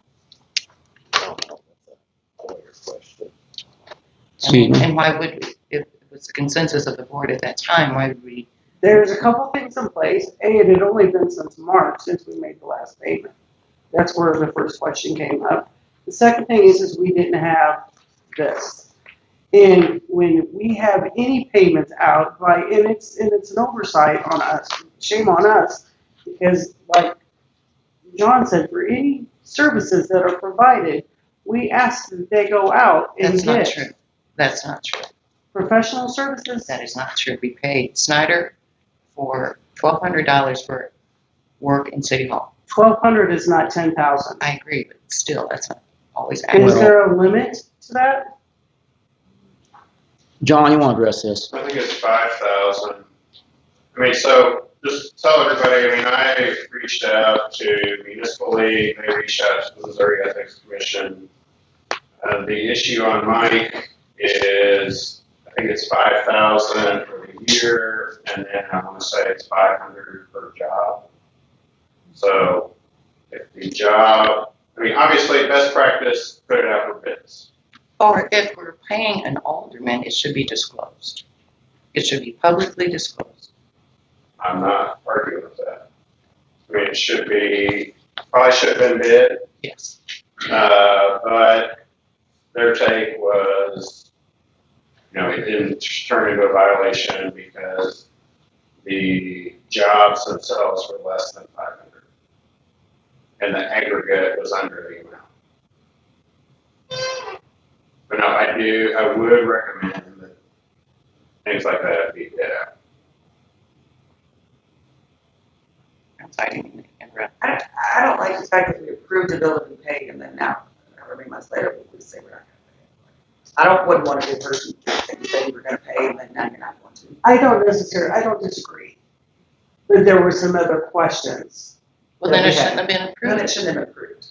Excuse me.
And why would we? If it was the consensus of the board at that time, why would we?
There's a couple things in place. It had only been since March since we made the last payment. That's where the first question came up. The second thing is we didn't have this. And when we have any payments out, and it's an oversight on us, shame on us, because like John said, for any services that are provided, we ask that they go out and
That's not
get
true. That's not true.
professional services.
That is not true. We paid Snyder for $1,200 for work in City Hall.
1,200 is not 10,000.
I agree, but still, that's not always
And is
accurate.
there a limit to that?
John, you want to address this?
I think it's 5,000. So just tell everybody, I reached out to Municipal League, they reached out to the Missouri Ethics Commission. The issue on Mike is, I think it's 5,000 for the year, and then I want to say it's 500 per job. So if the job, I mean, obviously, best practice, put it out for bids.
Or if we're paying an alderman, it should be disclosed. It should be publicly disclosed.
I'm not arguing with that. I mean, it should be, probably should have been bid,
Yes.
but their take was, it didn't turn into a violation because the jobs themselves were less than 500. And the aggregate was under the amount. But no, I would recommend that things like that be bid out.
I'm sorry, I didn't mean to interrupt.
I don't like the fact that we approved the bill to be paid and then now, however many months later, we say we're not gonna pay it. Wouldn't want to be a person that you said you were gonna pay and then now you're not going to.
I don't disagree. But there were some other questions.
Well, then it
that we had.
shouldn't have been
Then
approved.
it shouldn't have been approved.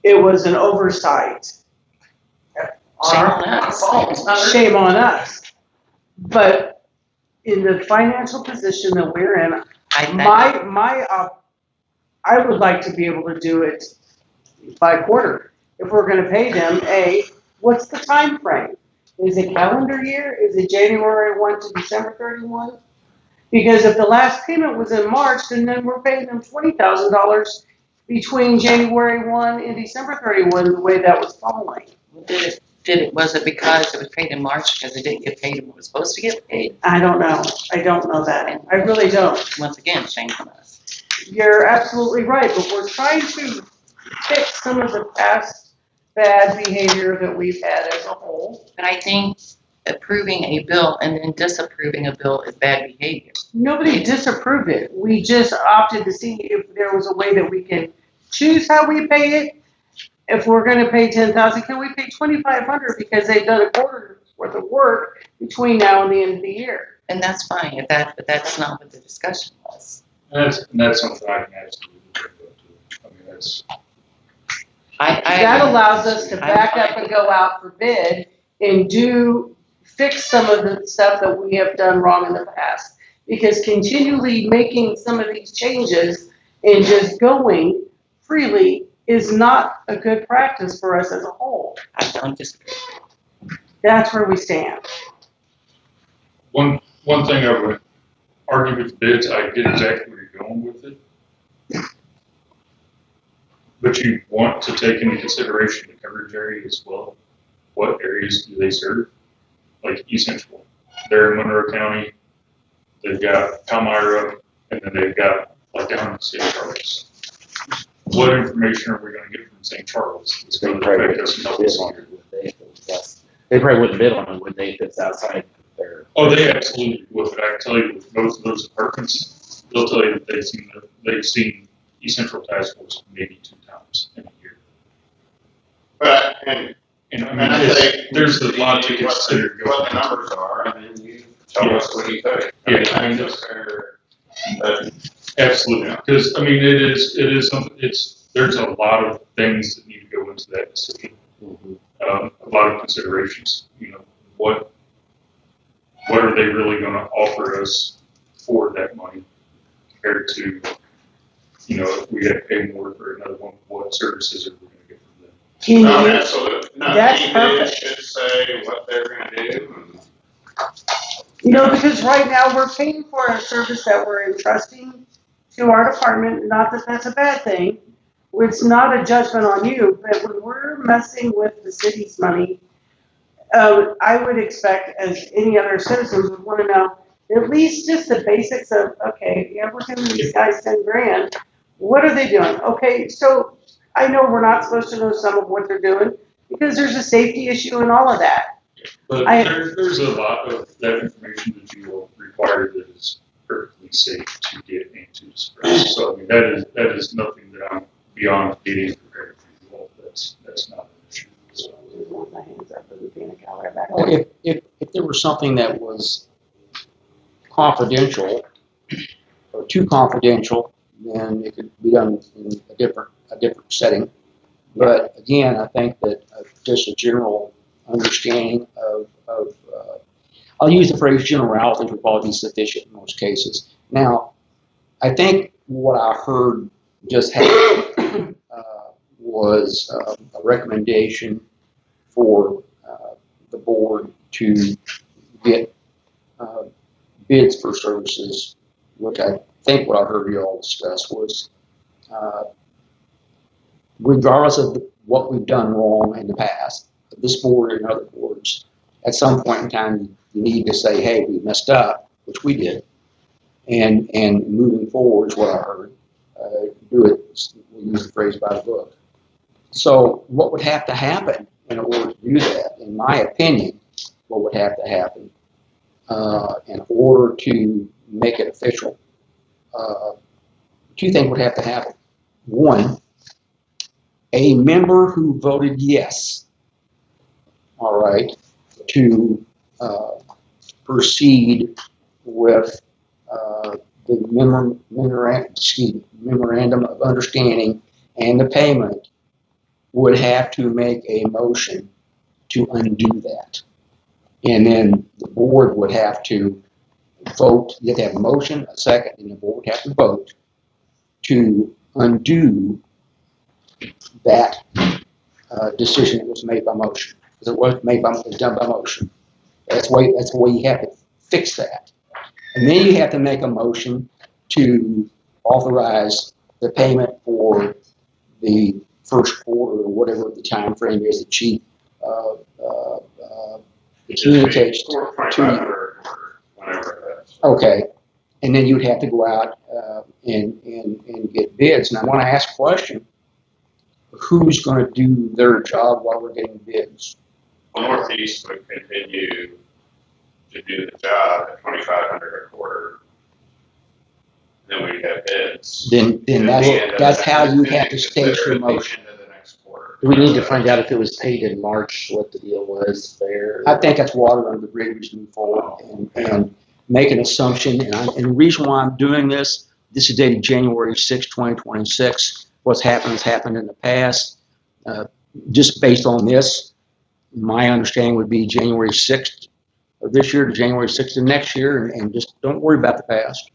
It was an oversight.
Shame on us.
Fault.
Shame on us. But in the financial position that we're in, I would like to be able to do it by quarter. If we're gonna pay them, what's the time frame? Is it calendar year? Is it January 1 to December 31? Because if the last payment was in March, then we're paying them $20,000 between January 1 and December 31, the way that was falling.
Was it because it was paid in March because it didn't get paid when it was supposed to get paid?
I don't know. I don't know that. I really don't.
Once again, shame on us.
You're absolutely right, but we're trying to fix some of the past bad behavior that we've had as a whole.
But I think approving a bill and then disapproving a bill is bad behavior.
Nobody disapproved it. We just opted to see if there was a way that we can choose how we pay it. If we're gonna pay $10,000, can we pay $2,500 because they've done a quarter's worth of work between now and the end of the year?
And that's fine, but that's not what the discussion was.
And that's something I can absolutely bring up to. I mean, that's,
That allows us to back up and go out for bid and fix some of the stuff that we have done wrong in the past. Because continually making some of these changes and just going freely is not a good practice for us as a whole.
I don't disagree.
That's where we stand.
one thing I would argue with bids, I get exactly where you're going with it. But you want to take into consideration the coverage area as well. What areas do they serve? Like East Central. They're in Monroe County. They've got Palmyra, and then they've got like down in St. Charles. What information are we going to get from St. Charles? It's going to affect us in
They probably wouldn't bid on it, would they, if it's outside their.
Oh, they absolutely would. I can tell you with most of those apartments, they'll tell you that they've seen East Central Task Force maybe 2 times in a year.
But,
I think there's a lot to consider.
What the numbers are, and then you tell us what you think.
Absolutely, because it is something. There's a lot of things that need to go into that decision.
Mm-hmm.
A lot of considerations. What are they really going to offer us for that money compared to, if we had to pay more for another one, what services are we going to get from them?
No, absolutely. No,
That's
eBid
perfect.
should say what they're gonna do.
Because right now we're paying for a service that we're entrusting to our department, not that that's a bad thing. It's not a judgment on you, but when we're messing with the city's money, I would expect, as any other citizens would want to know, at least just the basics of, okay, yeah, we're giving these guys $10,000. What are they doing? Okay, so I know we're not supposed to know some of what they're doing because there's a safety issue and all of that.
But there's a lot of that information that you will require that is perfectly safe to get and to express. So that is nothing that I'm beyond getting prepared for you all. That's not an issue. So.
If there was something that was confidential or too confidential, then it could be done in a different setting. But again, I think that just a general understanding of I'll use the phrase generalities would probably be sufficient in most cases. Now, I think what I heard just happen was a recommendation for the board to get bids for services, which I think what I heard you all discuss was regardless of what we've done wrong in the past, this board and other boards, at some point in time, you need to say, hey, we messed up, which we did, and moving forward is what I heard. Do it, we use the phrase by the book. So what would have to happen in order to do that, in my opinion, what would have to happen in order to make it official, two things would have to happen. One, a member who voted yes, all right, to proceed with the memorandum of understanding and the payment would have to make a motion to undo that. And then the board would have to vote, you have to have a motion, a second, and the board would have to vote to undo that decision that was made by motion. Because it was done by motion. That's the way you have to fix that. And then you have to make a motion to authorize the payment for the first quarter or whatever the time frame is that she communicates to you.
Whenever that's.
Okay. And then you'd have to go out and get bids. And I want to ask a question. Who's going to do their job while we're getting bids?
Well, Northeast would continue to do the job at $2,500 a quarter. Then we'd have bids.
Then that's how you have to state your motion.
Do we need to find out if it was paid in March, what the deal was there?
I think that's water under the bridge to move forward and make an assumption. And the reason why I'm doing this is dated January 6, 2026. What's happened has happened in the past. Just based on this, my understanding would be January 6th of this year to January 6th of next year, and just don't worry about the past.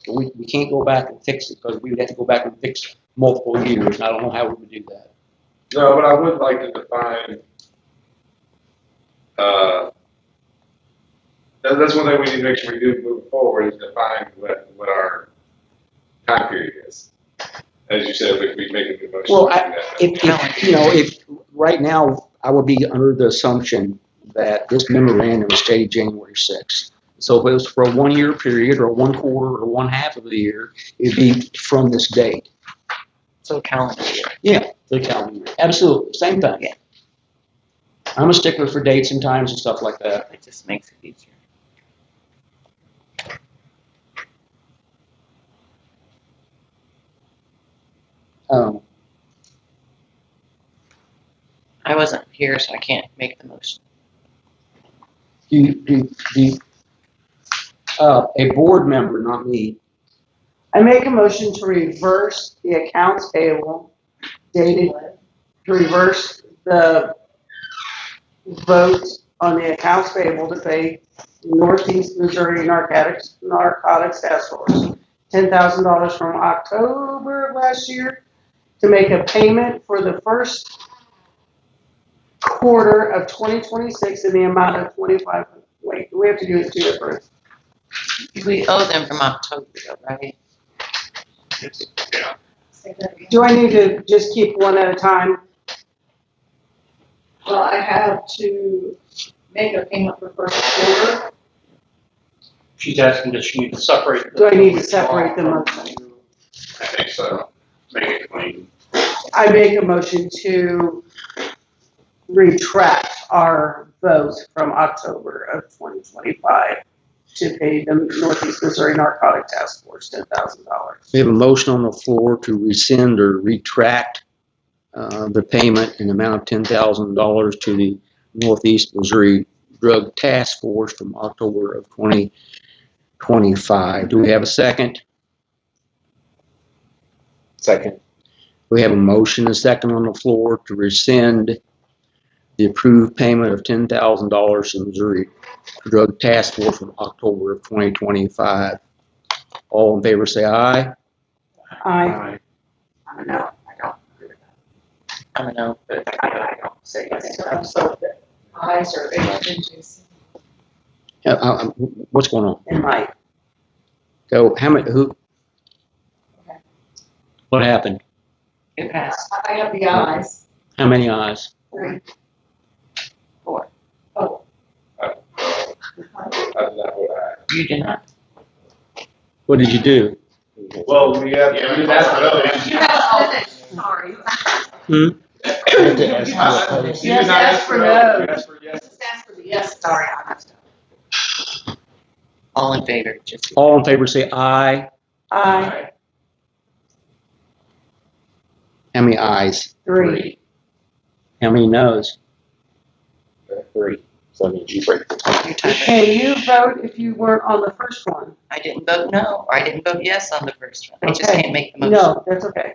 We can't go back and fix it because we would have to go back and fix multiple years. And I don't know how we would do that.
No, but I would like to define, that's one thing we need to make sure we do moving forward is define what our time period is. As you said, we make a good motion.
Well, if right now I would be under the assumption that this memorandum is dated January 6th. So if it was for a 1 year period or 1 quarter or 1/2 of the year, it'd be from this date.
So calendar year.
Yeah, the calendar year. Absolutely, same thing.
Yeah.
I'm a stickler for dates and times and stuff like that.
It just makes it easier. I wasn't here, so I can't make the motion.
A board member, not me,
I make a motion to reverse the accounts payable dated, to reverse the vote on the accounts payable to pay Northeast Missouri Narcotics Task Force $10,000 from October of last year to make a payment for the first quarter of 2026 in the amount of $2,500. Wait, we have to do this two different.
We owe them from October, though, right?
Yeah.
Do I need to just keep one at a time?
Well, I have to make a payment for first quarter. She's asking, does she need to separate?
Do I need to separate the motion?
I think so. Make it clean.
I make a motion to retract our vote from October of 2025 to pay the Northeast Missouri Narcotic Task Force $10,000.
we have a motion on the floor to rescind or retract the payment in the amount of $10,000 to the Northeast Missouri Drug Task Force from October of 2025. Do we have a second?
Second.
We have a motion and a second on the floor to rescind the approved payment of $10,000 to Missouri Drug Task Force from October of 2025. All in favor say aye.
Aye.
No, I don't agree with
I'm a no, but I don't say yes.
So the
Eyes or agencies.
What's going on?
and Mike,
Go, how many, who?
Okay.
What happened?
It passed.
I have the eyes.
How many ayes?
3.
4.
Oh,
I did not vote aye.
You did not.
What did you do?
Well, we have,
Yeah,
we did ask for
that's-
those.
you have a sorry.
Hmm?
You did not ask for no. You asked for yes.
Just ask for the yes, sorry, I messed up.
All in favor, just.
All in favor say aye.
aye,
How many ayes?
3.
How many noes?
3. So that means you break the tie.
Can you vote if you weren't on the first one?
I didn't vote no, or I didn't vote yes on the first one. I just
Okay.
can't make the motion.
No, that's okay.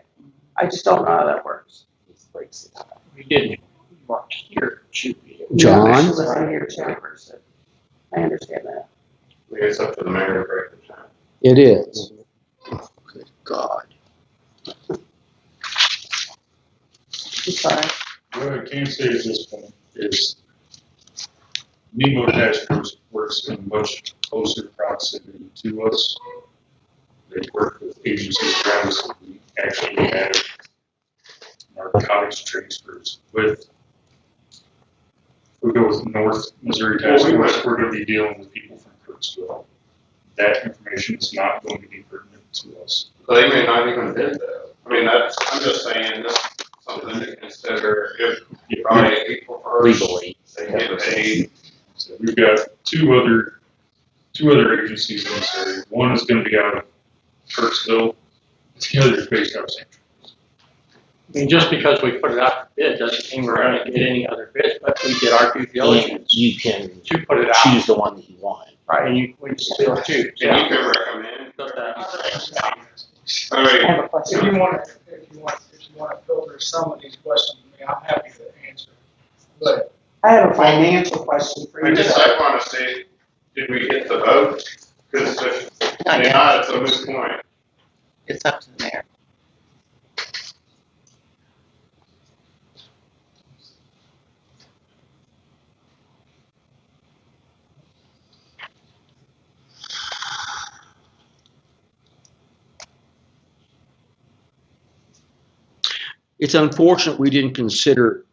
I just don't know how that works.
It breaks the tie.
We didn't, you weren't here, should be.
No,
John?
she wasn't here, chairperson. I understand that.
It's up to the mayor to break the time.
It is. Good God.
I'm sorry.
What I can say at this point is NEMO task force works in much closer proximity to us. They work with agencies around us that we actually have narcotics transfers with. We go with North Missouri Task Force, we're gonna be dealing with people from Kirksville. That information is not going to be pertinent to us.
So they may not even bid though. I mean, that's, I'm just saying, that's something to consider if you buy April first.
Legally.
They get paid.
So we've got two other agencies in this area. One is gonna be out of Kirksville, the other is based out of St.
I mean, just because we put it out for bid doesn't mean we're gonna get any other bids, but we did our due
And
diligence
you can
to put it out.
choose the one that you want.
Right, and you, we still choose.
And you can recommend.
So that-
I
I
mean,
have a question.
If you want to filter some of these questions, I mean, I'm happy to answer. But
I have a financial question for
I
you.
just, I wanna see, did we get the vote? Cause if
Not
they
yet.
not, it's a moot point.
It's up to the mayor.
It's unfortunate we didn't consider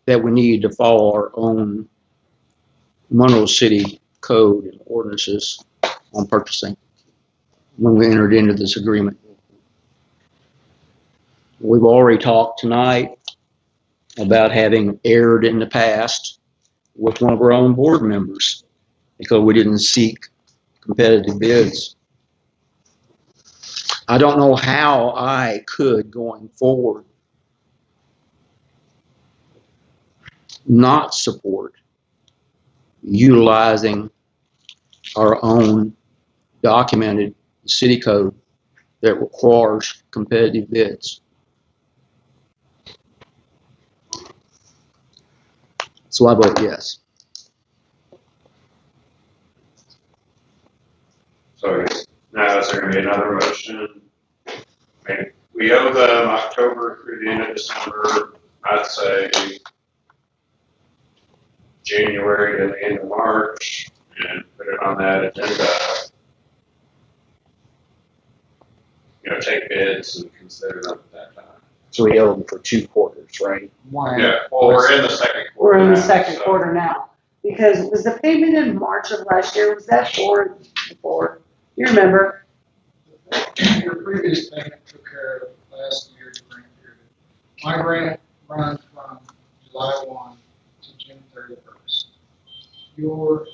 that we needed to follow our own Monroe City code and ordinances on purchasing when we entered into this agreement. We've already talked tonight about having erred in the past with one of our own board members because we didn't seek competitive bids. I don't know how I could, going forward, not support utilizing our own documented city code that requires competitive bids. So I vote yes.
So now is there gonna be another motion? I mean, we owe them October through the end of December, I'd say January to the end of March, and put it on that agenda. Take bids and consider them at that time.
So we owe them for 2 quarters, right?
One.
Yeah, well, we're in the second quarter.
We're in the
now,
second
so-
quarter now. Because was the payment in March of last year, was that for before? You remember?
your previous payment took care of last year's grant period. My grant runs from July 1 to June 31st. Your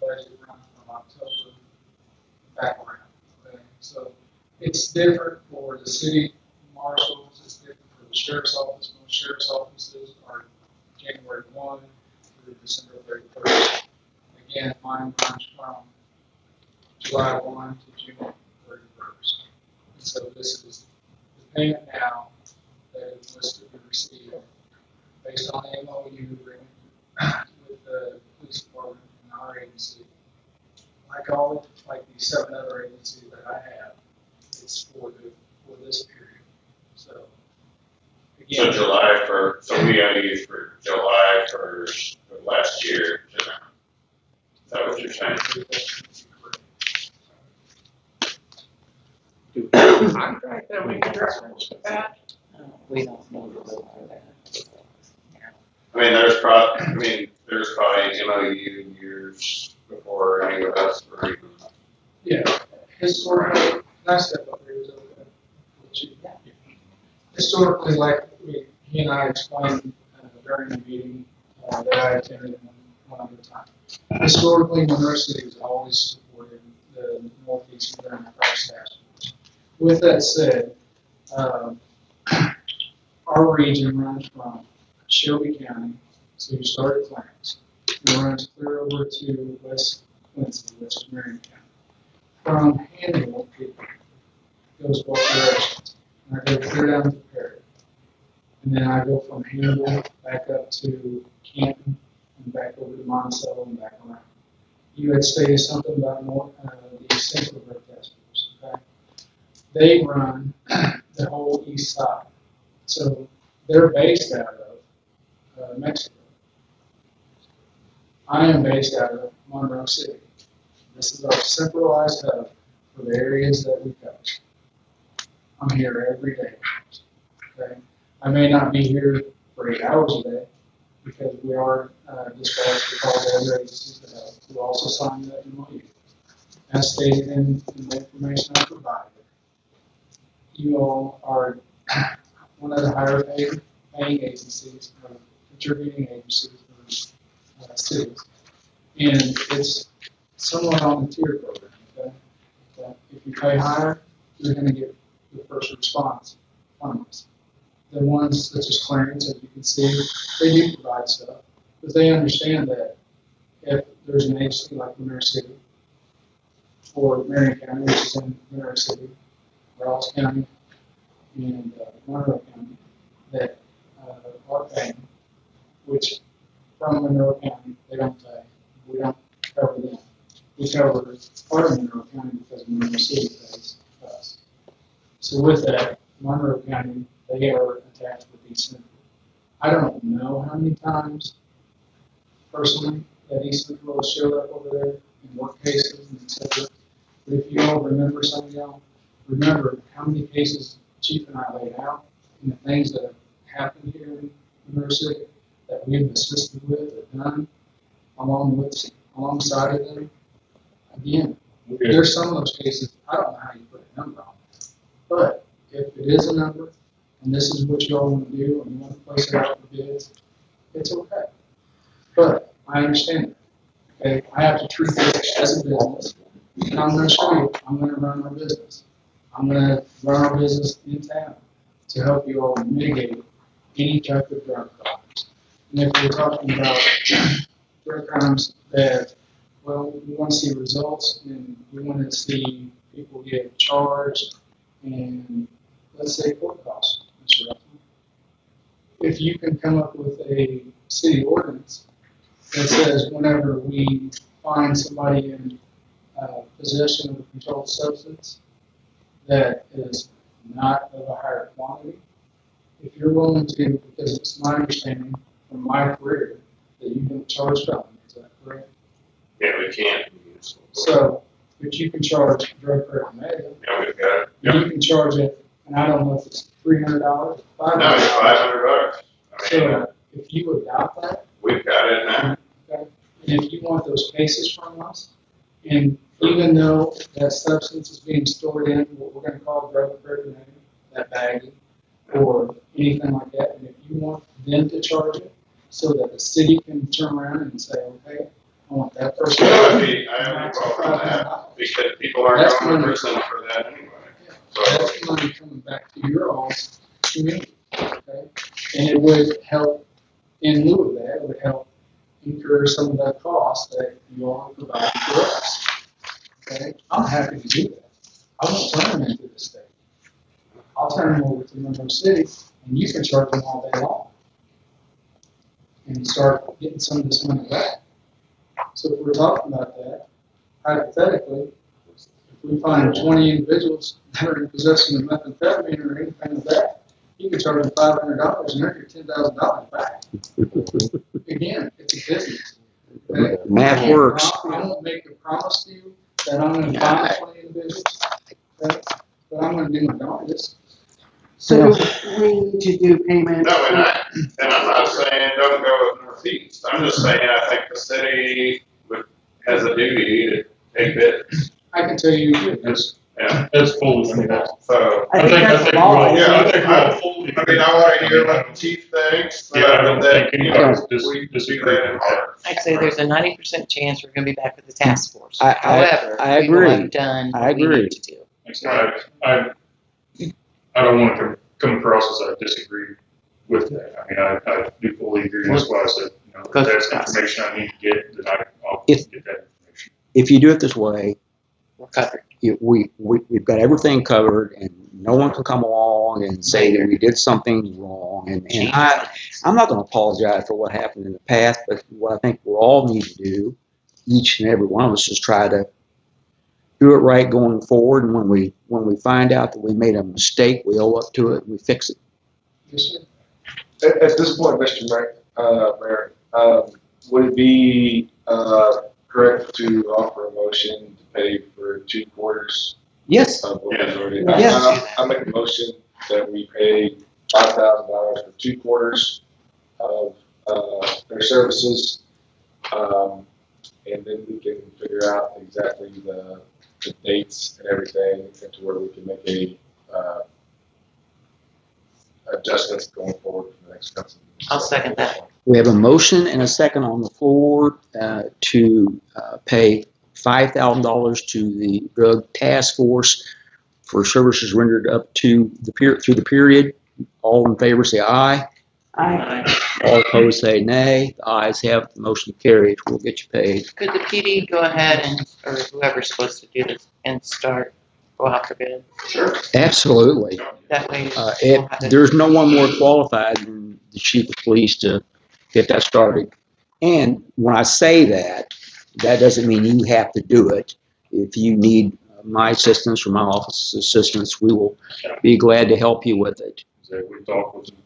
budget runs from October back around. Okay? So it's different for the city marshals, it's different for the sheriff's office. Most sheriff's offices are January 1 through December 31st. Again, mine runs from July 1 to June 31st. So this is the payment now that was to be received based on the MOU agreement with the police department and our agency. Like these 7 other agencies that I have, it's for the for this period. So,
So
again,
July so we gotta use for July 1st of last year to now. Is that what you're saying?
Do we have a contract that we can reference with that?
We don't know the bill for that.
I mean, there's probably MOU years before any of us were even.
yeah, historically, nice step up here is okay. Historically, like he and I explained during the meeting that I attended one other time. Historically, Monroe City has always supported the Northeast Southern Enterprise Task Force. With that said, our region runs from Shelby County, so you start at Clarence, and runs clear over to West Quincy, which is Marion County. From Hannibal, it goes both directions, and I go clear down to Perry. And then I go from Hannibal back up to Canton and back over to Monticello and back around. You had stated something about the Central River Task Force, okay? They run the whole east side. So they're based out of Mexico. I am based out of Monroe City. This is our centralized hub for the areas that we cover. I'm here every day. Okay? I may not be here for 8 hours a day because we are dispatched with all the other agencies that help, who also signed that MOU. As stated in the information I provided, you all are one of the higher paying agencies, or contributing agencies for cities. And it's somewhat on the tier program, okay? But if you pay higher, you're going to get the first response funds. The ones such as Clarence, as you can see, they do provide stuff, but they understand that if there's an agency like Monroe City, or Marion County, which is in Monroe City, Ross County, and Monroe County, that are paying, which from Monroe County, they don't pay. We don't cover them. We cover part of Monroe County because Monroe City pays us. So with that, Monroe County, they are attached with East Central. I don't know how many times, personally, that East Central has showed up over there in work cases and et cetera. But if you all remember, some of y'all, remember how many cases Chief and I laid out and the things that have happened here in Monroe City that we've assisted with or done alongside of them. Again, there's some of those cases, I don't know how you put a number on it. But if it is a number, and this is what you all want to do, and you want to place it out for bids, it's okay. But I understand that. Okay, I have to treat this as a business, and I'm going to show you, I'm going to run our business. I'm going to run our business in town to help you all mitigate any type of drug crimes. And if we're talking about drug crimes that, well, we want to see results and we want to see people get charged and, let's say, court costs, Mr. Russell. If you can come up with a city ordinance that says whenever we find somebody in possession of a controlled substance that is not of a higher quantity, if you're willing to, because it's my understanding from my career that you can charge felony, is that correct?
Yeah, we can't.
So, but you can charge drug paraphernalia.
Yeah, we've got it.
And you can charge it, and I don't know if it's $300, $500.
No, it's $500.
So if you adopt that,
We've got it now.
okay, and if you want those cases from us, and even though that substance is being stored in what we're going to call drug paraphernalia, that baggie, or anything like that, and if you want them to charge it, so that the city can turn around and say, okay, I want that person.
I have no problem with that, because people aren't going to prison for that anyway. So,
That's money coming back to your all's community, okay? And it would help, in lieu of that, it would help incur some of that cost that you all provide for us, okay? I'm happy to do that. I won't turn them into the state. I'll turn them over to Monroe City, and you can charge them all day long. And start getting some of this money back. So if we're talking about that, hypothetically, if we find 20 individuals that are in possession of methamphetamine or anything like that, you can charge them $500 and earn your $10,000 back. Again, it's a business. Okay?
Math works.
I won't make a promise to you that I'm going to find 20 individuals, okay? But I'm going to do my darndest.
So we need to do payment.
No, and I'm not saying don't go with Northeast. I'm just saying I think the city has a duty to take bids.
I can tell you,
Yeah.
That's fully involved.
So,
I think that's the law.
yeah,
I think we'll fully.
I mean, I want to hear what the chief thinks.
Yeah, I don't think
you know,
anybody's
we
disagreeing
do that in
with that.
our-
I'd say there's a 90% chance we're gonna be back with the task force.
I
However,
I
we will
agree.
have done
I
what we
agree.
need to do.
Like I said, I don't want to come across as I disagree with that. I mean, I do fully agree. That's why I said, you know, if
Go
that's
through the
information I need to get, then I'll
If-
get that information.
If you do it this way,
We're covered.
we've got everything covered, and no one can come along and say that we did something wrong. And I'm not going to apologize for what happened in the past, but what I think we all need to do, each and every one of us, is try to do it right going forward. And when we find out that we made a mistake, we owe up to it and we fix it.
yes, sir.
At this point, Mr. Mayor, would it be correct to offer a motion to pay for 2 quarters
Yes.
of what was already?
Yes.
I make a motion that we pay $5,000 for 2 quarters of their services, and then we can figure out exactly the dates and everything, and to where we can make a adjustments going forward for the next council.
I'll second that.
We have a motion and a second on the floor to pay $5,000 to the drug task force for services rendered up to through the period. All in favor say aye. All opposed say nay. The ayes have it. The motion carries. We'll get you paid.
Could the PD go ahead or whoever's supposed to do this and go out for bid?
Sure.
Absolutely.
That way. we'll have it.
There's no one more qualified than the chief of police to get that started. And when I say that, that doesn't mean you have to do it. If you need my assistance or my office's assistance, we will be glad to help you with it.
So we talk with them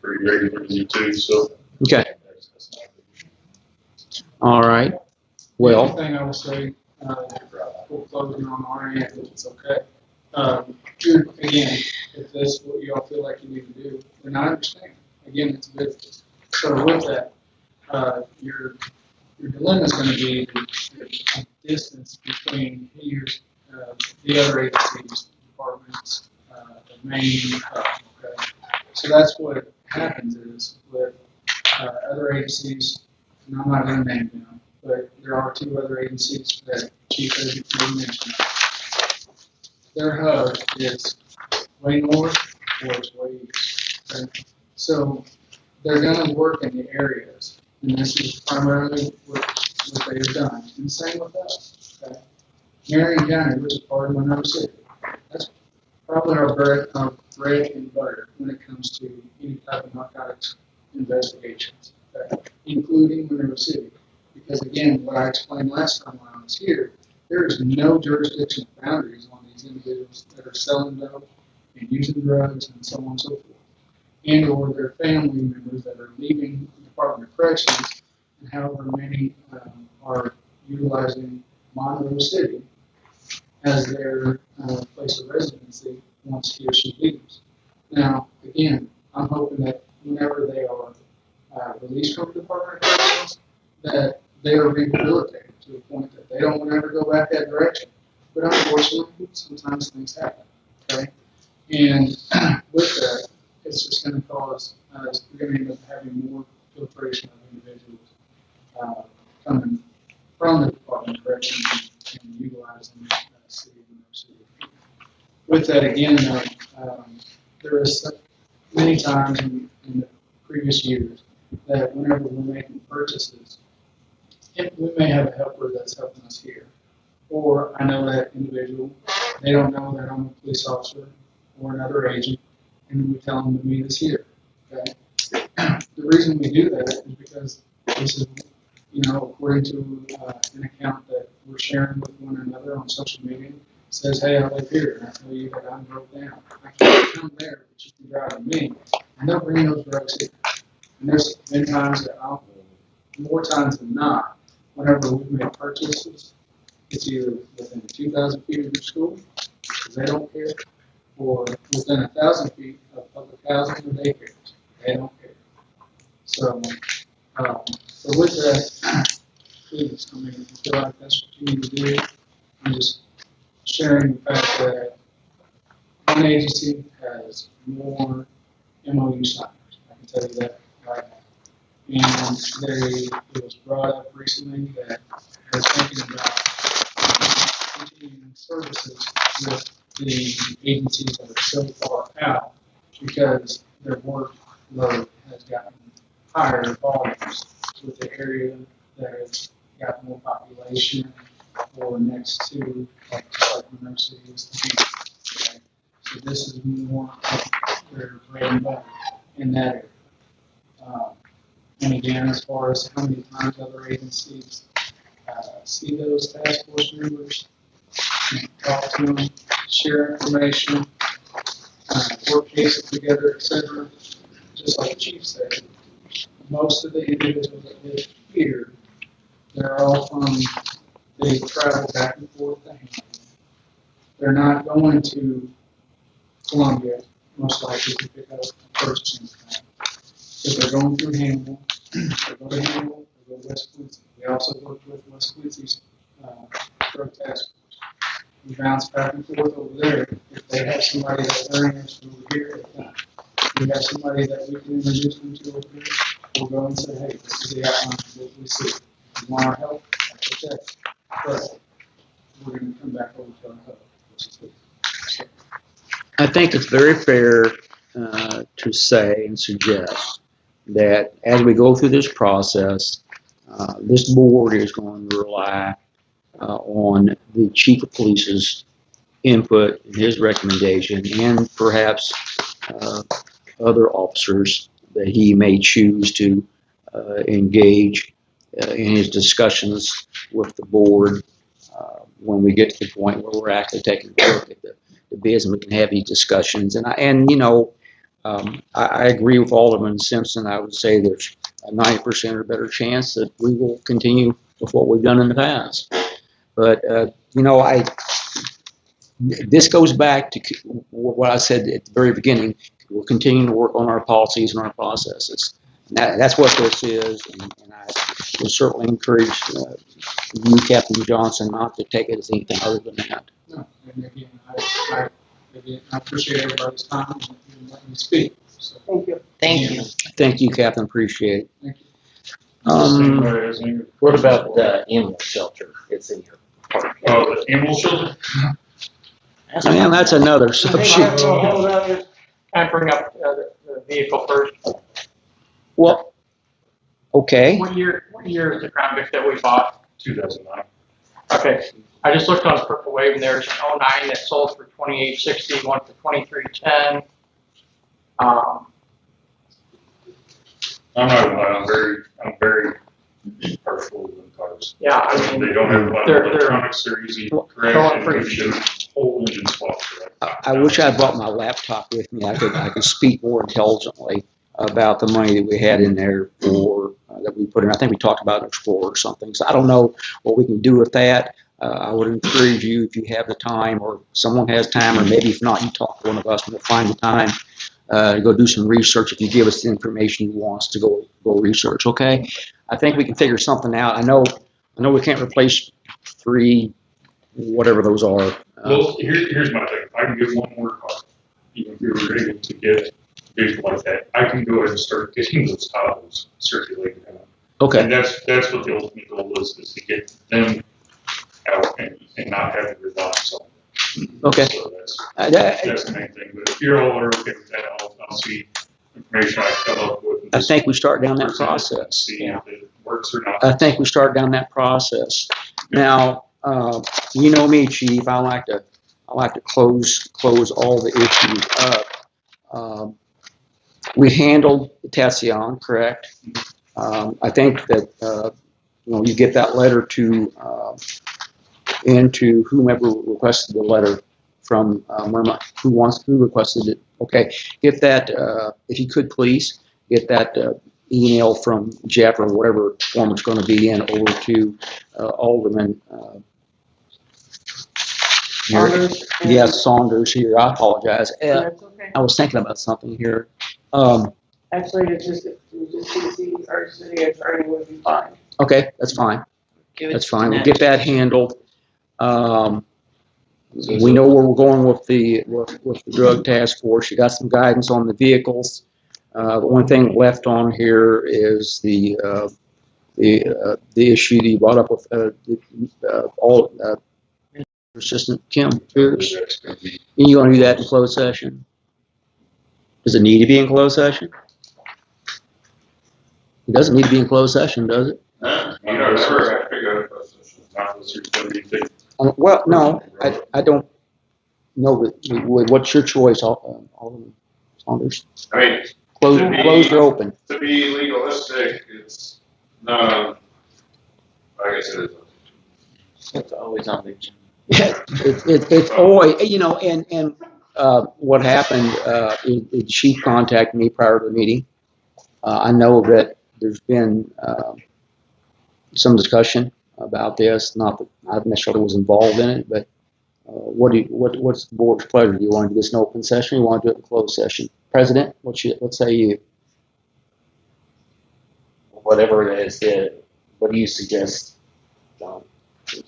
pretty regularly too, so.
Okay.
That's not a big issue.
All right.
The
Well,
only thing I will say, before closing on our end, if it's okay. Again, if that's what you all feel like you need to do, then I understand. Again, it's a business. So with that, your dilemma is going to be the distance between here, the other agencies, departments, the main, okay? So that's what happens is with other agencies, and I'm not going to name them, but there are 2 other agencies that Chief has mentioned. Their hub is way north or it's way east. Okay? So they're going to work in the areas, and this is primarily what they've done. And the same with us. Okay? Marion County, which is part of Monroe City, that's probably our bread and butter when it comes to any type of narcotics investigations, okay? Including Monroe City. Because again, what I explained last time when I was here, there is no jurisdictional boundaries on these individuals that are selling dope and using drugs and so on and so forth. And or their family members that are leaving the Department of Corrections, and however many are utilizing Monroe City as their place of residency once he or she leaves. Now, again, I'm hoping that whenever they are released from the Department of Corrections, that they are rehabilitated to the point that they don't want to ever go back that direction. But unfortunately, sometimes things happen, okay? And with that, it's just going to cause, we're going to end up having more filtration of individuals coming from the Department of Corrections and utilizing the city of Monroe City. With that, again, there is many times in the previous years that whenever we're making purchases, we may have a helper that's helping us here. Or I know that individual, they don't know that I'm a police officer or another agent, and we tell them to meet us here. Okay? The reason we do that is because this is, according to an account that we're sharing with one another on social media, says, hey, I live here, and I tell you that I'm broke down. I can't come there, but you can drive to me, and they'll bring those drugs here. And there's been times that more times than not, whenever we've made purchases, it's either within 2,000 feet of your school, because they don't care, or within 1,000 feet of public housing or daycares. They don't care. So, so with that, please, I mean, if you feel like that's what you need to do, I'm just sharing the fact that one agency has more MOU signers. I can tell you that right now. And it was brought up recently that they're thinking about continuing services with the agencies that are so far out because their workload has gotten higher volumes with the area that has got more population or next to, like Monroe City is the beach. Okay? So this is more of their bread and butter in that area. And again, as far as how many times other agencies see those task force members, talk to them, share information, work cases together, etc. Just like the chief said, most of the individuals that live here, they're all from, they travel back and forth to Hamilton. They're not going to Columbia, most likely to pick up a purchasing account. If they're going through Hamilton, they go to Hamilton, they go to West Quincy. We also work with West Quincy's drug task force. We bounce back and forth over there. If they have somebody that they're interested over here, we have somebody that we can introduce them to over here. We'll go and say, hey, this is the outline of what we see. You want our help? That's okay. But we're going to come back over to our help, which is good.
I think it's very fair to say and suggest that as we go through this process, this board is going to rely on the chief of police's input and his recommendation, and perhaps other officers that he may choose to engage in his discussions with the board when we get to the point where we're actually taking a look at the bids and we can have these discussions. And you know, I agree with Alderman Simpson. I would say there's a 90% or better chance that we will continue with what we've done in the past. But you know, this goes back to what I said at the very beginning. We're continuing to work on our policies and our processes. And that's what this is, and I would certainly encourage you, Captain Johnson, not to take it as anything other than that.
No, and again, I appreciate everybody's time and letting me speak. So,
Thank you.
Thank you.
Thank you, Captain. Appreciate it.
thank you.
What about the animal shelter? It's in your park.
Oh, the animal shelter?
And that's another
I
subject.
think can I bring up the vehicle first?
Well, okay.
What year is the Crown Vic that we bought?
2009.
Okay, I just looked on Purple Wave and there's an 09 that sold for $2,860, one for $2,310.
I'm not gonna lie, I'm very partial to cars.
Yeah, I mean,
They don't have a lot of
they're
electronics, they're easy to
going
crash,
pretty
and you get a whole engine swap for that.
I wish I brought my laptop with me. I could speak more intelligently about the money that we had in there for that we put in. I think we talked about an Explorer or something. So I don't know what we can do with that. I would encourage you, if you have the time, or someone has time, or maybe if not, you talk to one of us and we'll find the time to go do some research. If you give us the information you want us to go research, okay? I think we can figure something out. I know we can't replace 3, whatever those are.
Well, here's my thing, I can get one more car, even if we were able to get a vehicle like that, I can go ahead and start getting those titles circulated out.
Okay.
And that's what the ultimate goal is to get them out and not have to rely on someone.
Okay.
So that's the main thing, but if you're all are okay with that, I'll see information I come up with.
I think we start down that process.
See if it works or not.
I think we start down that process. Now, you know me, Chief. I like to close all the issues up. We handled the Tession, correct? I think that you get that letter to and to whomever requested the letter from Myrna, who requested it. Okay, get that, if you could please, get that email from Jeff or whatever form it's going to be in over to Alderman.
Saunders and-
Yes, Saunders here. I apologize.
That's okay.
I was thinking about something here.
Actually, it's just CC our city attorney would be fine.
Okay, that's fine.
Give it
That's
to
fine. We'll
Jeanette.
get that handled. We know where we're going with the drug task force. You got some guidance on the vehicles. The one thing left on here is the issue that you brought up with Assistant Kim Pierce. You want to do that in closed session? Does it need to be in closed session? It doesn't need to be in closed session, does it?
You don't ever have to go to closed session.
Not unless there's going to be big.
Well, no, I don't know. What's your choice, Alderman Saunders?
I mean,
Closed or open?
to be legalistic, it's not, I guess it is.
It's always on the agenda.
Yeah, it's always, and what happened is she contacted me prior to the meeting. I know that there's been some discussion about this. Not that I necessarily was involved in it, but what's the board's pleasure? Do you want to do this in open session? Or you want to do it in closed session? President, what say you?
Whatever it is, what do you suggest, John?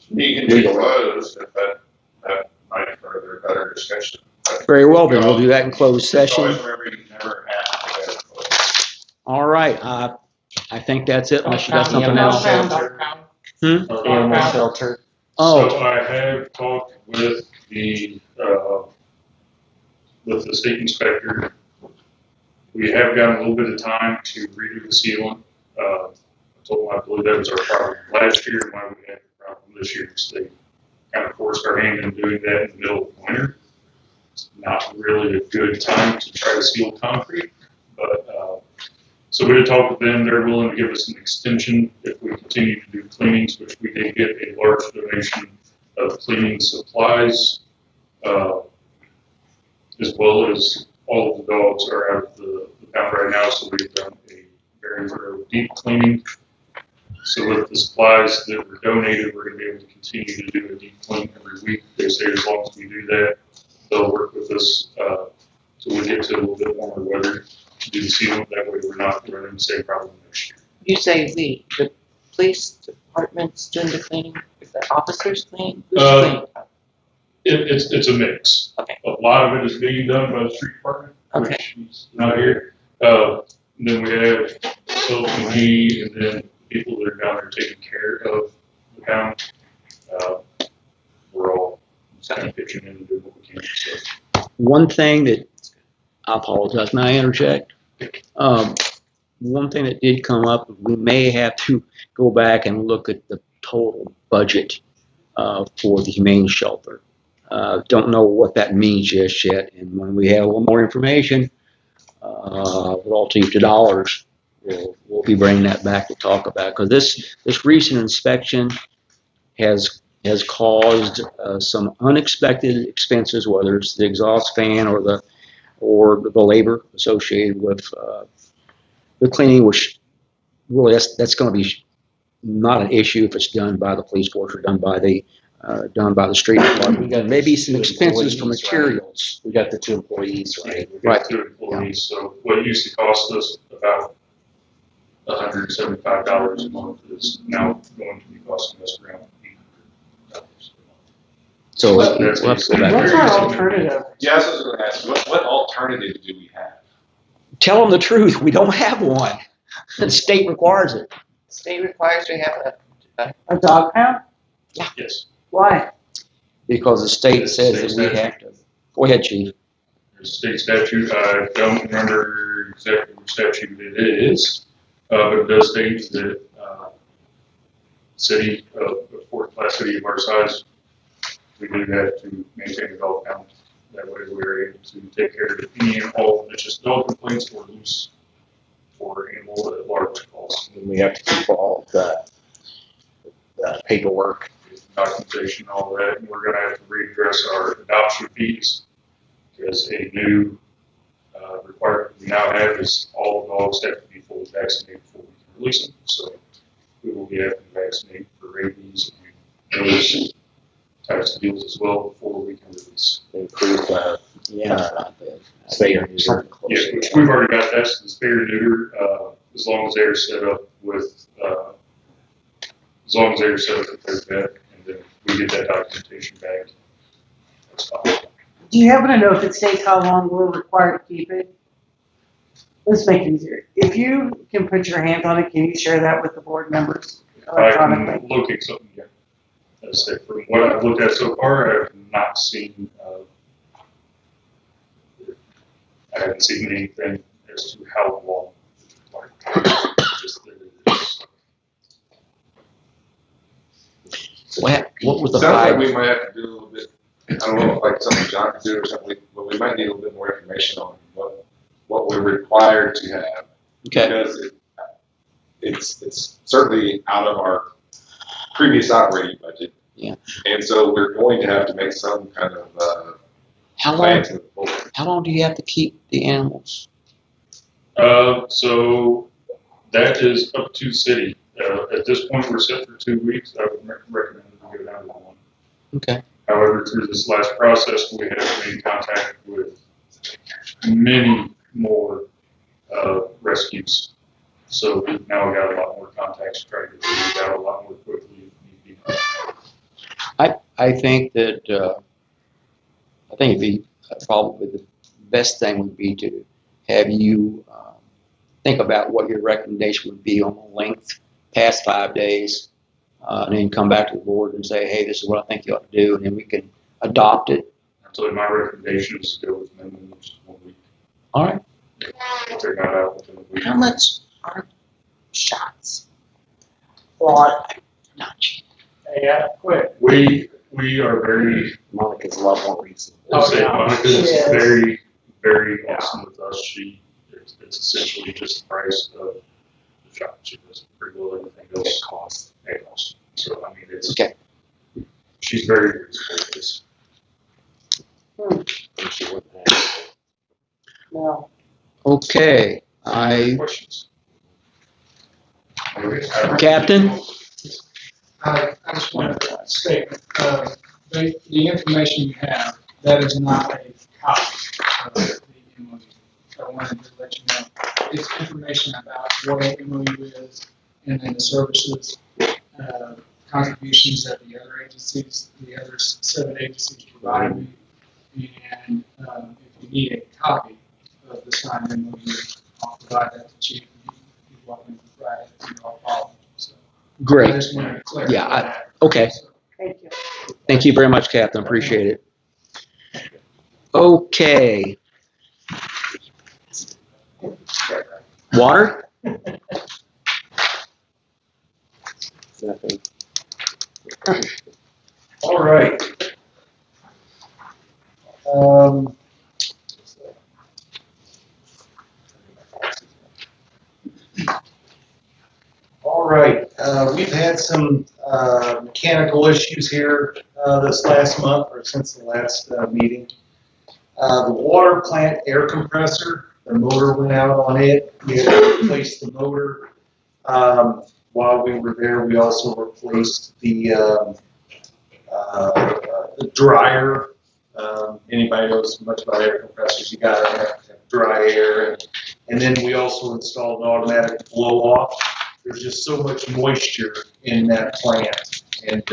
You can do closed if that might further better discussion.
Very well, then we'll do that in closed
Just
session.
always remember you never have to go to closed.
All right. I think that's it. Unless you got something
Animal
else.
shelter. Animal shelter.
Oh.
So I have talked with the state inspector. We have gotten a little bit of time to redo the ceiling. I told them I believe that was our problem last year, and why we had the problem this year. So they kind of forced our hand in doing that in the middle of winter. It's not really a good time to try to seal concrete, but so we did talk with them. They're willing to give us an extension if we continue to do cleanings, which we did get a large donation of cleaning supplies, as well as all of the dogs are out of the pound right now, so we've done a very thorough deep cleaning. So with the supplies that were donated, we're going to be able to continue to do a deep clean every week. They say as long as we do that, they'll work with us till we get to a little bit warmer weather to do the sealing. That way we're not running the same problem next year.
You say we, the police department's doing the cleaning, is the officers cleaning? Who's cleaning?
It's a mix.
Okay.
A lot of it is being done by the street department,
Okay.
which is not here. Then we have LPG, and then people that are down there taking care of the pound. We're all kind of pitching in and doing what we can. So.
One thing that, I apologize, may I interject? One thing that did come up, we may have to go back and look at the total budget for the humane shelter. Don't know what that means just yet, and when we have a little more information, relative to dollars, we'll be bringing that back to talk about, because this recent inspection has caused some unexpected expenses, whether it's the exhaust fan or the labor associated with the cleaning, which really that's going to be not an issue if it's done by the police force or done by the street department. Maybe some expenses for materials.
We got the 2 employees, right?
We got 2 employees. So what used to cost us about $175 a month is now going to be costing us around $800 a month.
So we'll have to go
What's
back.
our alternative?
Yeah, I was going to ask, what alternative do we have?
Tell them the truth. We don't have one. The state requires it.
State requires we have
A dog pound?
Yes.
Why?
Because the state says that we have to. Go ahead, Chief.
There's a state statute. I don't remember exactly which statute it is, but it does state that city of a fourth-class city of our size, we do have to maintain a dog pound. That way we're able to take care of any and all vicious dog complaints or loose or animal at large calls.
And we have to keep all the paperwork
documentation, all that, and we're gonna have to readdress our adoption fees. Because a new requirement we now have is all dogs have to be fully vaccinated before we can release them. So we will be having to vaccinate for rabies and those types of deals as well before we can release.
Improve,
Yeah.
spay or neuter.
Yeah, which we've already got that, so the spay or neuter, as long as they're set up with, as long as they're set up with their vet, and then we get that documentation back, that's fine.
Do you happen to know if it states how long we're required to keep it? Let's make it easier. If you can put your hands on it, can you share that with the board members
I can
electronically?
locate something, yeah. As I say, from what I've looked at so far, I have not seen, I haven't seen anything as to how long it's required. Just that it is.
What was the
Sounds like
five?
we might have to do a little bit, I don't know, like something John could do or something, but we might need a little bit more information on what we're required to have.
Okay.
Because it's certainly out of our previous operating budget.
Yeah.
And so we're going to have to make some kind of
How long?
plan to move forward.
How long do you have to keep the animals?
So that is up to city. At this point, we're set for 2 weeks. I would recommend that we go down to 1.
Okay.
However, through this last process, we have made contact with many more rescues. So we've now got a lot more contacts to try to get these out a lot more quickly if need be.
I think that I think it'd be probably the best thing would be to have you think about what your recommendation would be on the length past 5 days, and then come back to the board and say, hey, this is what I think you ought to do, and then we can adopt it.
So my recommendation is to go with minimum of just 1 week.
All right.
If they're not out within a week.
How much are shots?
Well,
Not cheap.
yeah, quick.
We are very,
Monica's a lot more reasonable.
let's say
yeah.
Monica is
Yes.
very, very awesome with us. It's essentially just the price of the shot. She does pretty well everything else.
Cost.
It costs. So, I mean, it's,
Okay.
she's very reasonable with this.
And she wouldn't have.
No.
Okay.
Questions?
Captain?
I just want to state, the information you have, that is not a copy of the MOU. I wanted to let you know. It's information about what an MOU is, and then the services, contributions that the other agencies, the other 7 agencies provide me. And if you need a copy of the signed MOU, I'll provide that to Chief. He's welcome to provide it to you all following. So I
Great.
just wanted to clarify
Yeah,
that.
Okay.
Thank you.
Thank you very much, Captain. Appreciate it. Okay. Water?
Nothing.
All right. All right, we've had some mechanical issues here this last month or since the last meeting. The water plant air compressor, the motor went out on it. We had to replace the motor. While we were there, we also replaced the dryer. Anybody knows much about air compressors, you gotta have dry air. And then we also installed an automatic blow off. There's just so much moisture in that plant, and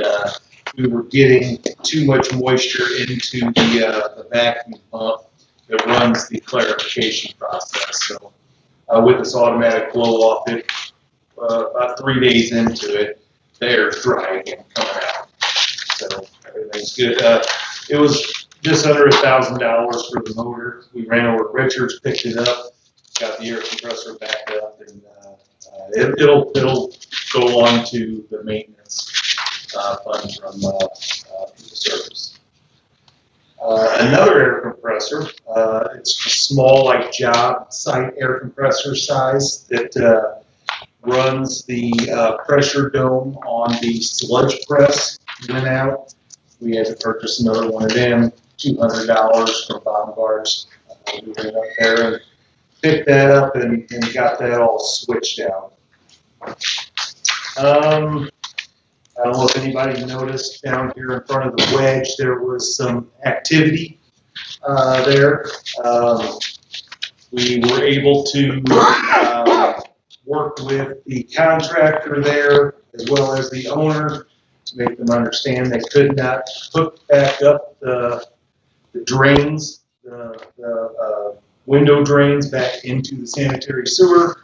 we were getting too much moisture into the vacuum pump that runs the clarification process. So with this automatic blow off, it about 3 days into it, the air's dry again coming out. So everything's good. It was just under $1,000 for the motor. We ran over to Richards, picked it up, got the air compressor back up, and it'll go on to the maintenance fund from the service. Another air compressor, it's a small, like job site air compressor size that runs the pressure dome on the sludge press went out. We had to purchase another one of them, $200 from Bombard's. We went up there and picked that up and got that all switched out. I don't know if anybody noticed down here in front of the wedge, there was some activity there. We were able to work with the contractor there as well as the owner to make them understand they could not hook back up the drains, the window drains back into the sanitary sewer.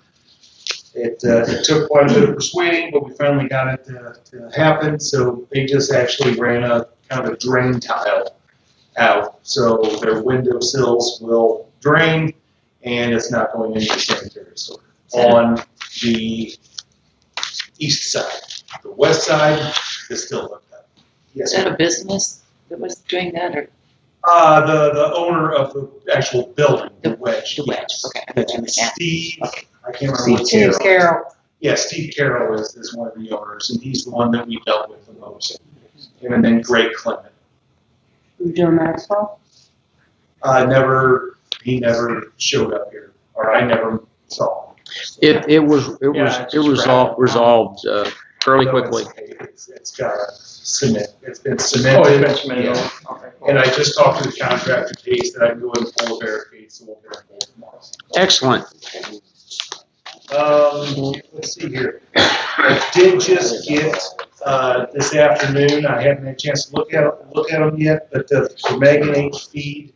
It took quite a bit of persuading, but we finally got it to happen. So they just actually ran a kind of a drain tile out. So their window sills will drain and it's not going into the sanitary sewer on the east side. The west side is still hooked up. Yes,
Is that a business that was doing that, or?
the owner of the actual building, the wedge.
The wedge,
yes.
okay.
It's Steve,
Okay.
I can't remember what
Steve Carroll.
Yeah, Steve Carroll is one of the owners, and he's the one that we dealt with the most. Him and then Greg Clement.
Joe Maxwell?
He never showed up here, or I never saw him.
It was resolved fairly quickly.
It's got cement, it's been
Oh, it's
cemented.
been cemented.
Yeah.
Okay, cool.
And I just talked to the contractor, Case, that I can go and pull a barricade, so we'll get it pulled tomorrow.
Excellent.
Let's see here. I did just get, this afternoon, I haven't had a chance to look at them yet, but the Megan H. feed,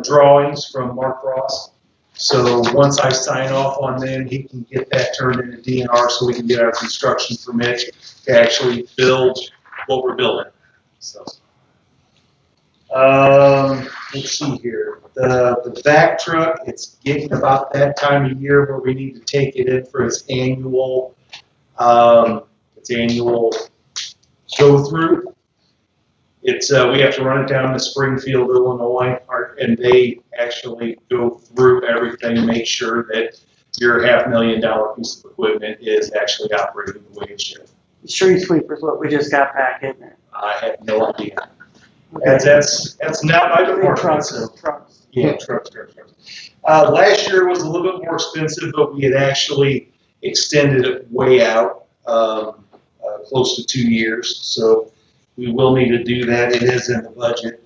drawings from Mark Ross. So once I sign off on them, he can get that turned into DNR so we can get our construction permit to actually build what we're building. So, let's see here. The vac truck, it's getting about that time of year where we need to take it in for its annual go through. It's we have to run it down to Springfield, Illinois, and they actually go through everything and make sure that your $500,000 piece of equipment is actually operating the way it should.
The street sweeper's what we just got back in there.
I have no idea. That's not my department.
Trucks.
Yeah, trucks. Last year was a little bit more expensive, but we had actually extended it way out, close to 2 years. So we will need to do that. It is in the budget.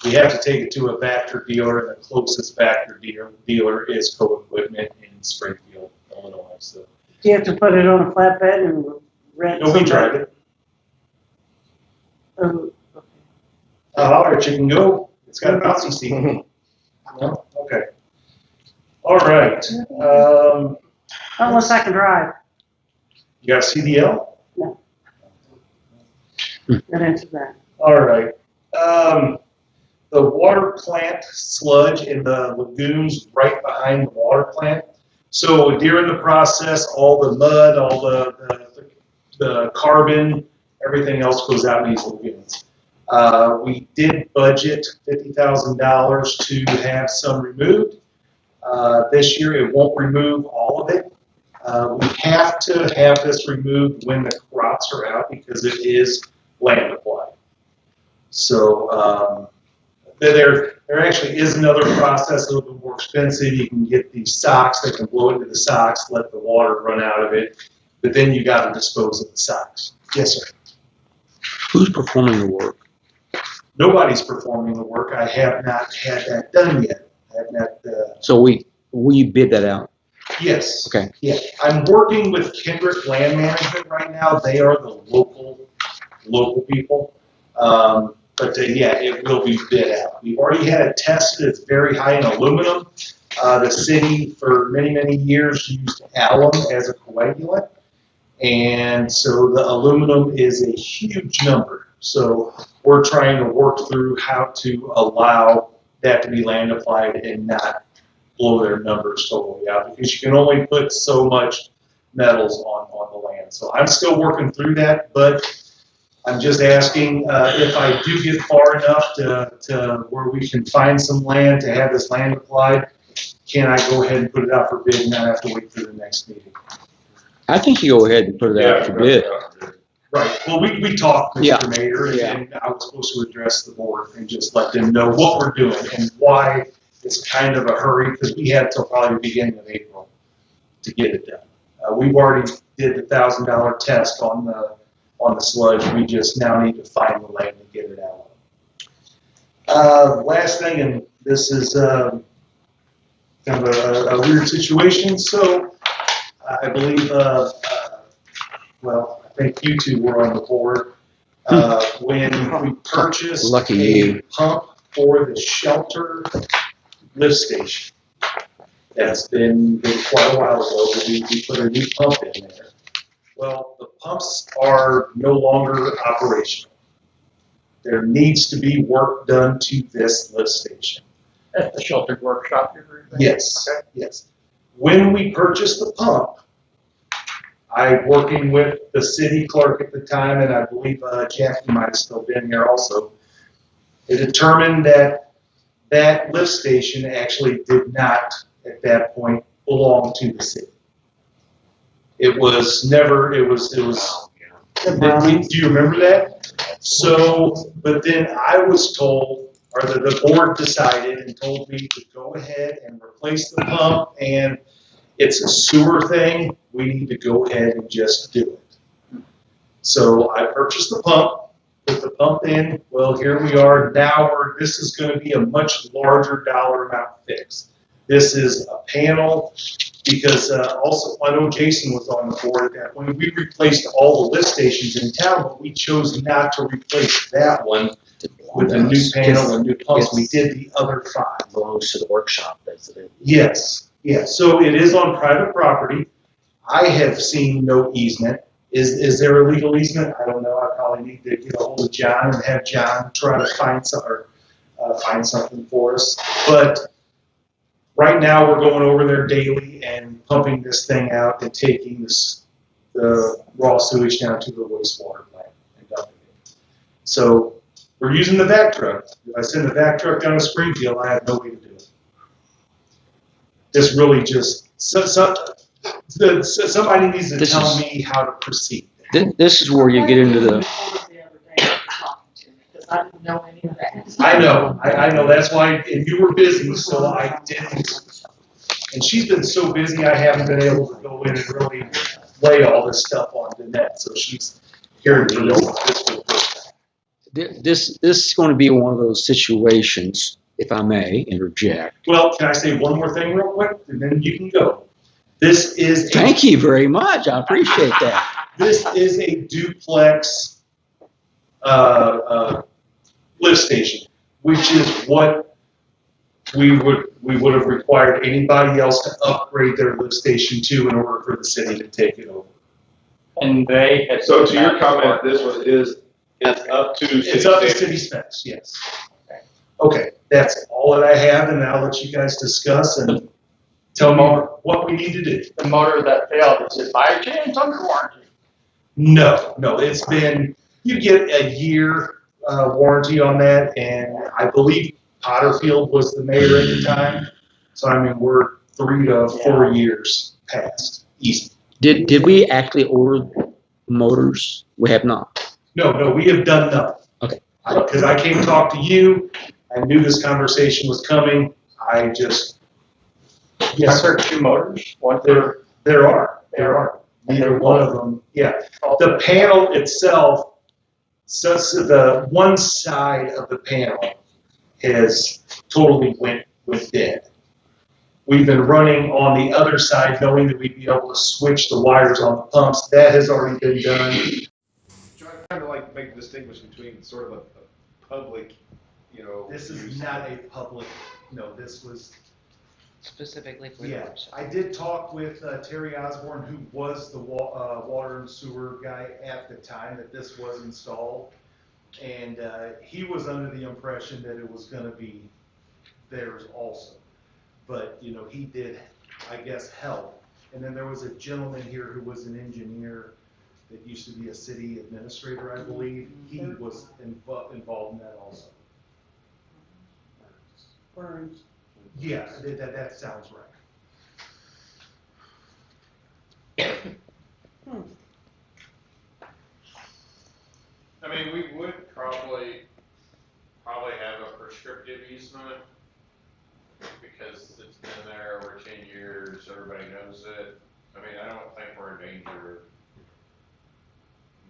We have to take it to a Vector dealer, and the closest Vector dealer is Co-Equipment in Springfield, Illinois. So
Do you have to put it on a flatbed and rent?
no, we drive it.
Oh,
All right, you can go. It's got a bouncy seat. No? Okay. All right.
unless I can drive.
You got a CDL?
That answers that.
All right. The water plant sludge in the lagoons right behind the water plant. So during the process, all the mud, all the carbon, everything else goes out in these lagoons. We did budget $50,000 to have some removed. This year it won't remove all of it. We have to have this removed when the crops are out because it is land applied. So there actually is another process, a little bit more expensive. You can get these socks that can blow into the socks, let the water run out of it, but then you got to dispose of the socks. Yes, sir.
Who's performing the work?
Nobody's performing the work. I have not had that done yet. I have not.
So we bid that out.
Yes.
Okay.
Yeah, I'm working with Kendrick Land Management right now. They are the local people. But yeah, it will be bid out. We've already had it tested. It's very high in aluminum. The city for many, many years used alum as a coagulant. And so the aluminum is a huge number. So we're trying to work through how to allow that to be land applied and not blow their numbers totally out because you can only put so much metals on the land. So I'm still working through that, but I'm just asking if I do get far enough to where we can find some land to have this land applied, can I go ahead and put it out for bid and not have to wait for the next meeting?
I think you go ahead and put it out for bid.
Right, well, we talked,
Yeah.
Mr. Mayor,
Yeah.
and I was supposed to address the board and just let them know what we're doing and why it's kind of a hurry, because we had till probably the beginning of April to get it done. We've already did the $1,000 test on the sludge, we just now need to find the land to get it out. Last thing, and this is kind of a weird situation, so I believe, well, I think you two were on the board, when we purchased
Lucky
a pump for the shelter lift station. That's been quite a while ago, but we put a new pump in there. Well, the pumps are no longer operational. There needs to be work done to this lift station.
At the sheltered workshop, you're referring to?
Yes,
Okay.
yes. When we purchased the pump, I, working with the city clerk at the time, and I believe Jackie might have still been here also, it determined that that lift station actually did not, at that point, belong to the city. It was never, it was, do you remember that? So, but then I was told, or the board decided and told me to go ahead and replace the pump, and it's a sewer thing, we need to go ahead and just do it. So I purchased the pump, put the pump in, well, here we are, now this is gonna be a much larger dollar amount fix. This is a panel, because also, I know Jason was on the board at that point, we replaced all the lift stations in town, but we chose not to replace that one with a new panel and new pumps, we did the other 5.
Belongs to the workshop, basically.
Yes, yes, so it is on private property. I have seen no easement. Is there a legal easement? I don't know, I probably need to get a hold of John and have John try to find find something for us. But right now, we're going over there daily and pumping this thing out and taking the raw sewage down to the wastewater plant and dumping it. So we're using the vac truck. If I send the vac truck down to Springfield, I have no way to do it. This really just, somebody needs to tell me how to proceed.
This is where you get into the,
Because I didn't know any of that.
I know, that's why, and you were busy, so I didn't. And she's been so busy, I haven't been able to go in and really lay all this stuff on the net, so she's hearing from me this for the first time.
this is going to be one of those situations, if I may interject.
Well, can I say one more thing real quick, and then you can go? This is
Thank you very much. I appreciate that.
This is a duplex lift station, which is what we would have required anybody else to upgrade their lift station to in order for the city to take it over.
And they had.
So to your comment, this one is, it's up to.
It's up to city specs, yes. Okay, that's all that I have, and I'll let you guys discuss and tell me what we need to do.
The motor that failed, is it by chance under warranty?
No, it's been, you get a year warranty on that, and I believe Potterfield was the mayor at the time. So I mean, we're 3 to 4 years past, easy.
Did we actually order motors? We have not.
No, we have done nothing.
Okay.
Because I came to talk to you, I knew this conversation was coming, I just, yes,
Are there 2 motors? One
there are. Neither one of them, yeah. The panel itself, so the one side of the panel has totally went dead. We've been running on the other side, knowing that we'd be able to switch the wires on the pumps. That has already been done.
Trying to like make a distinguish between sort of a public, you know.
This is not a public, no, this was.
Specifically for the
Yeah,
workshop.
I did talk with Terry Osborne, who was the water and sewer guy at the time that this was installed. And he was under the impression that it was gonna be theirs also. But, you know, he did, I guess, help. And then there was a gentleman here who was an engineer that used to be a city administrator, I believe. He was involved in that also.
Burns.
Yeah, that sounds right.
I mean, we would probably have a prescriptive easement because it's been there over 10 years, everybody knows it. I mean, I don't think we're in danger of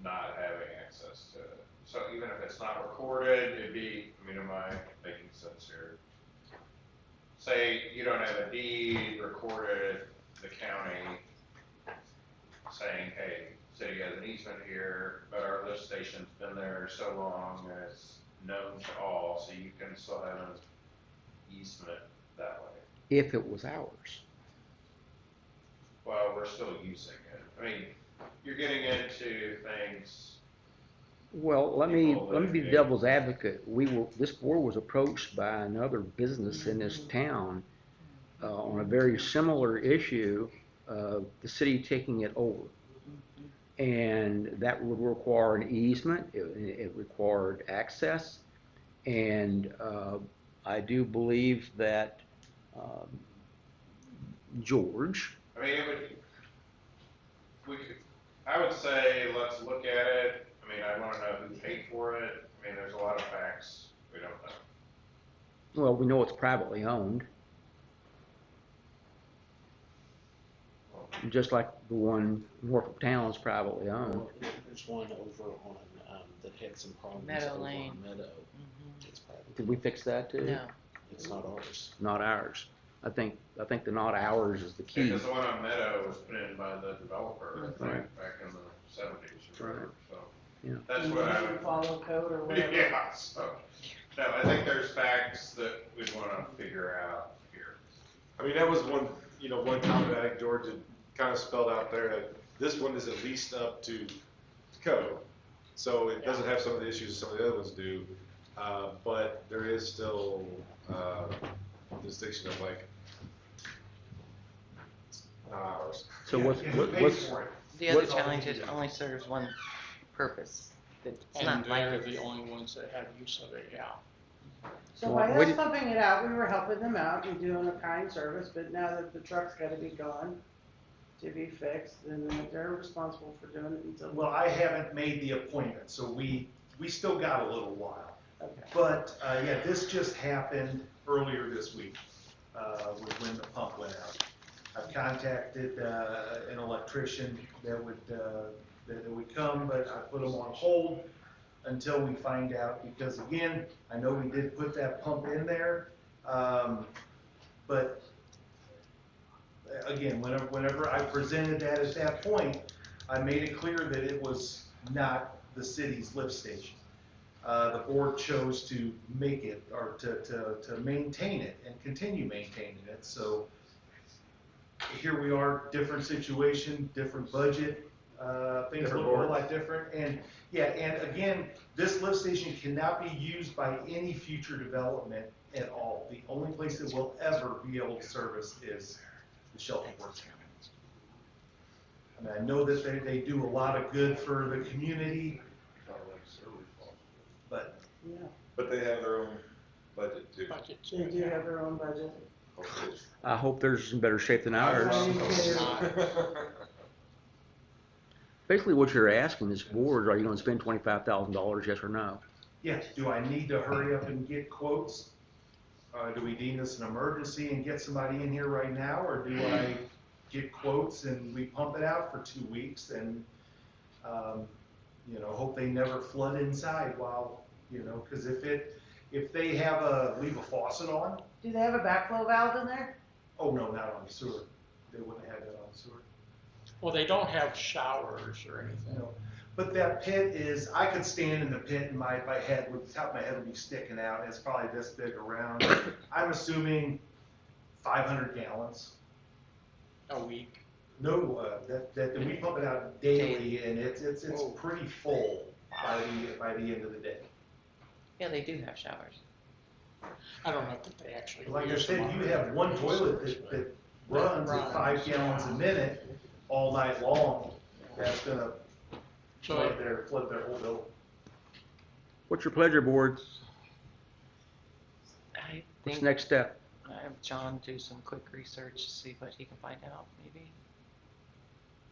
not having access to it. So even if it's not recorded, it'd be, I mean, am I making sense here? Say you don't have a deed recorded, the county saying, hey, city has an easement here, but our lift station's been there so long and it's known to all, so you can still have an easement that way.
If it was ours.
Well, we're still using it. I mean, you're getting into things.
Well, let me be the devil's advocate. This board was approached by another business in this town on a very similar issue of the city taking it over. And that would require an easement, it required access, and I do believe that George,
I mean, I would say let's look at it. I mean, I want to know who paid for it. I mean, there's a lot of facts we don't know.
well, we know it's privately owned, just like the one north of town is privately owned.
There's one over on, that had some problems
Meadow
over
Lane.
on Meadow.
Mhm.
It's private.
Did we fix that too?
No.
It's not ours.
Not ours. I think the not ours is the key.
Because the one on Meadow was put in by the developer, I think,
Right.
back in the 70s or whatever. So
Yeah.
that's what I
Didn't
would.
follow code or whatever.
Yeah. So no, I think there's facts that we'd want to figure out here.
I mean, that was one comment I think George had kind of spelled out there, that this one is at least up to code. So it doesn't have some of the issues some of the other ones do, but there is still distinction of like, it's not ours.
So
Yeah,
what's,
yeah, who
what-
pays
what's,
for it?
The other
What's all
challenge
we
is
do?
it only serves one purpose. It's
And
not like
they're
it's.
the only ones that have use of it, yeah.
So by
What
us
did-
pumping it out, we were helping them out and doing a kind service, but now that the truck's gotta be gone to be fixed, then they're responsible for doing it until.
Well, I haven't made the appointment, so we still got a little while.
Okay.
But, yeah, this just happened earlier this week, was when the pump went out. I've contacted, an electrician that would come, but I put him on hold until we find out, because again, I know we did put that pump in there, but again, whenever I presented that at that point, I made it clear that it was not the city's lift station. The board chose to make it, or to maintain it and continue maintaining it, so here we are, different situation, different budget, things look a whole lot different, and yeah, and again, this lift station cannot be used by any future development at all. The only place it will ever be able to service is the shelter works. I mean, I know that they do a lot of good for the community, but
Yeah,
But they have their own budget too.
Budgets.
they do have their own budget.
I hope theirs is in better shape than ours. Basically, what you're asking this board, are you gonna spend $25,000, yes or no?
yeah, do I need to hurry up and get quotes? Do we deem this an emergency and get somebody in here right now, or do I get quotes and we pump it out for 2 weeks and, hope they never flood inside while, because if they leave a faucet on,
Do they have a backflow valve in there?
oh no, not on the sewer. They wouldn't have that on the sewer.
Well, they don't have showers or anything.
No. But that pit is, I could stand in the pit and my head, the top of my head would be sticking out. It's probably this big around. I'm assuming 500 gallons.
A week.
No, that we pump it out daily and it's pretty full by the end of the day.
Yeah, they do have showers.
I don't know if they actually.
Like I
use them
said,
on
you
a
have one
regular
toilet
basis,
that runs at 5 gallons a minute all night long. That's gonna flood their whole building.
What's your pleasure, board?
I
What's
think
the next step?
I have John do some quick research to see what he can find out, maybe.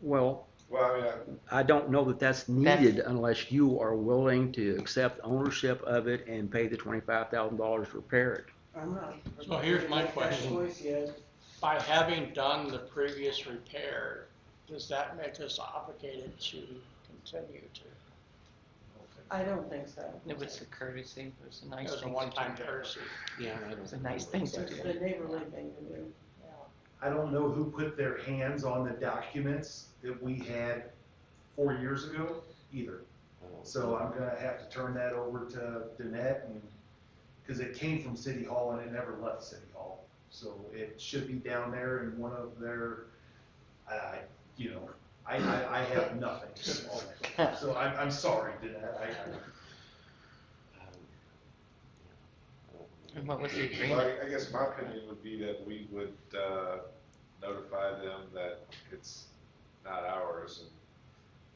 Well,
Well, I mean,
I don't know that that's needed unless you are willing to accept ownership of it and pay the $25,000 to repair it.
I'm not.
So here's my
Make that
question.
choice yet.
By having done the previous repair, does that make us obligated to continue to?
I don't think so.
It was a courtesy, it was a
It
nice
was a
thing
one-time
to do.
courtesy.
Yeah, I
It
don't.
was a nice thing to
It's
do.
the neighborly thing to do.
Yeah.
I don't know who put their hands on the documents that we had 4 years ago either. So I'm gonna have to turn that over to Danette and, because it came from City Hall and it never left City Hall. So it should be down there in one of their, you know, I have nothing on it. So I'm sorry, Danette.
And what was the
well,
agreement?
I guess my opinion would be that we would notify them that it's not ours,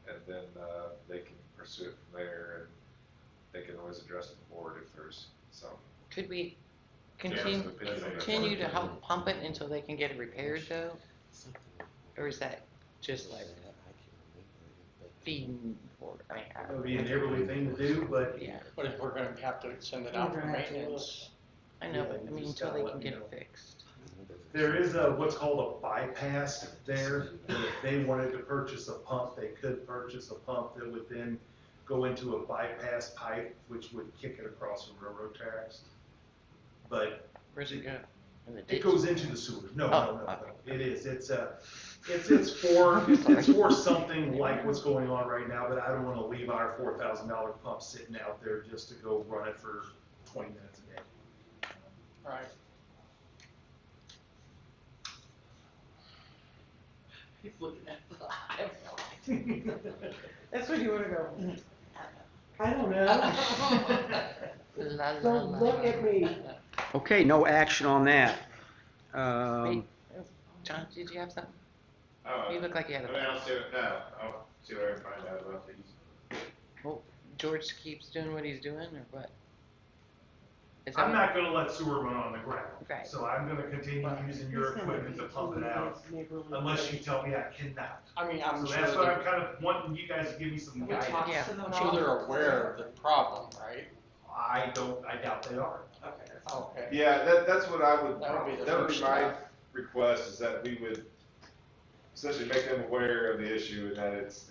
and then they can pursue it from there, and they can always address the board if there's some.
Could we
difference
continue,
of opinion on that.
continue to help pump it until they can get it repaired though? Or is that just like feeding or, I mean, I
It would
don't
be a
know.
neighborly thing to do, but
Yeah,
But if we're gonna have to send it out for
We're gonna have to
maintenance,
I know,
Yeah,
but I
you
mean,
just
until
gotta
they
let
can
me
get
know.
it fixed.
there is a, what's called a bypass there. If they wanted to purchase a pump, they could purchase a pump that would then go into a bypass pipe, which would kick it across the railroad tracks. But
Where's it go? In the
it
ditch?
goes into the sewer. No,
Oh,
no, no,
okay.
no. It is. It's for something like what's going on right now, but I don't want to leave our $4,000 pump sitting out there just to go run it for 20 minutes a day.
right?
He's looking at the I have no idea. That's when you wanna go, I don't know.
La, la,
Don't
la.
look at me.
Okay, no action on that.
Wait, John, did you have something? You look like you had a
I mean, I'll see what I can find out about these.
Well, George keeps doing what he's doing, or what? Is that
I'm
what-
not going to let sewer run on the ground.
Right.
So I'm going to continue using your equipment to pump it out unless you tell me I cannot.
I mean, I'm
So
sure
that's what I'm
that,
kind of wanting you guys to give me some guidance.
Yeah.
I'm sure they're aware of the problem, right?
I doubt they are.
Okay.
Okay.
Yeah, that's what I would,
That would be the
that would be
first
my
step.
request, is that we would essentially make them aware of the issue and that it's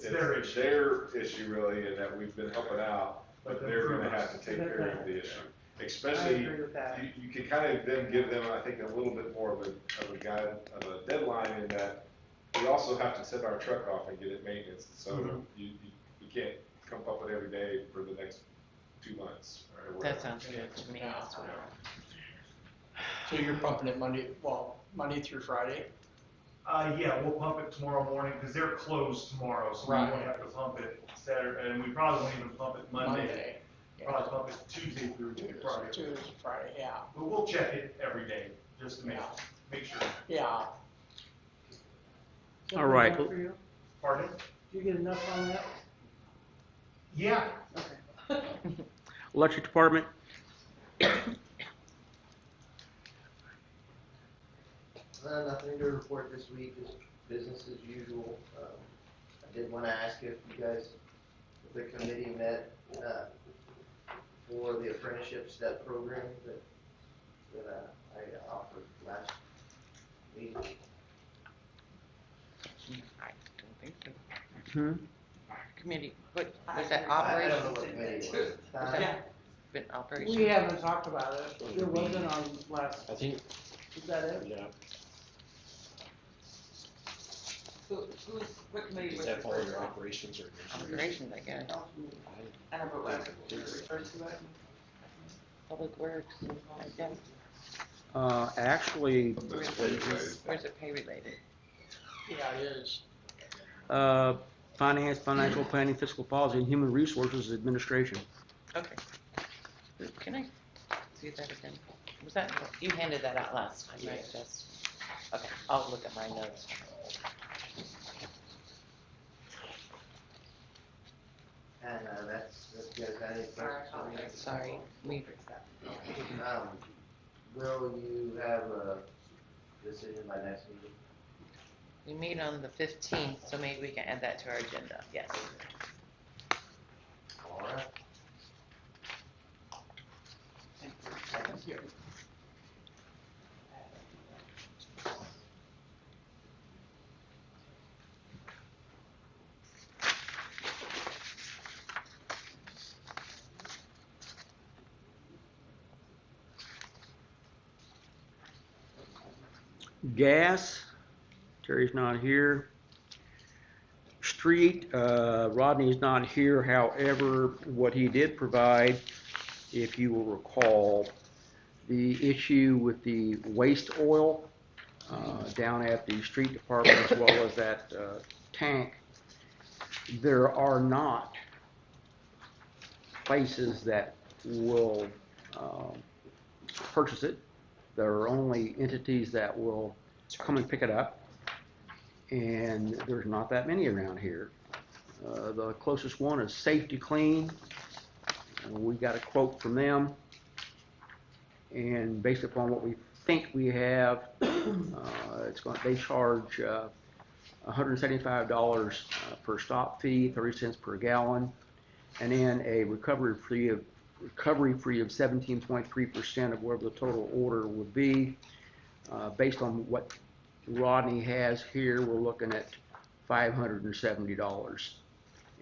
their issue.
their issue really, and that we've been helping out, but they're gonna have to take
They're
care of
gonna-
the issue.
I
Especially,
agree with that.
you can kind of then give them, I think, a little bit more of a guide, of a deadline in that we also have to send our truck off and get it maintenance, so
Mhm.
you can't come up with every day for the next 2 months, or whatever.
That sounds good to me.
Yeah.
That's what
So you're pumping it Monday through Friday?
Yeah, we'll pump it tomorrow morning because they're closed tomorrow, so we
Right.
won't have to pump it Saturday, and we probably won't even pump it Monday.
Yeah.
Probably pump it Tuesday through Friday.
Tuesday, Friday, yeah.
But we'll check it every day just to make sure.
Yeah.
All right.
Enough for you?
Pardon?
Did you get enough on that?
Yeah.
Okay.
Electric Department,
Nothing to report this week, just business as usual. I did want to ask if you guys, if the committee met for the apprenticeship step program that I offered last meeting.
I don't think so.
hmm?
Committee, what, was that
I don't know
operation?
what committee it was.
Was that been operation?
We haven't talked about it. It wasn't on last,
I think,
is that it?
yeah,
What committee
does that fall under operations or?
Operations, I guess.
I don't know what refers to that.
Public Works, I guess.
Actually,
Where's it pay related?
Yeah, it is.
Finance, Financial Planning, Fiscal Policy, and Human Resources Administration.
Okay. Can I see that again? Was that, you handed that out last time, right? That's, okay, I'll look at my notes.
And that's, if you guys got any questions for me?
Sorry, we,
Will you have a decision by next meeting?
We meet on the 15th, so maybe we can add that to our agenda, yes.
All right.
Thank you.
Gas, Terry's not here. Street, Rodney's not here. However, what he did provide, if you will recall, the issue with the waste oil down at the street department as well as that tank, there are not places that will purchase it. There are only entities that will come and pick it up, and there's not that many around here. The closest one is Safety Clean. We got a quote from them, and based upon what we think we have, they charge $175 per stop fee, 30 cents per gallon, and then a recovery fee of 17.3% of whatever the total order would be. Based on what Rodney has here, we're looking at $570.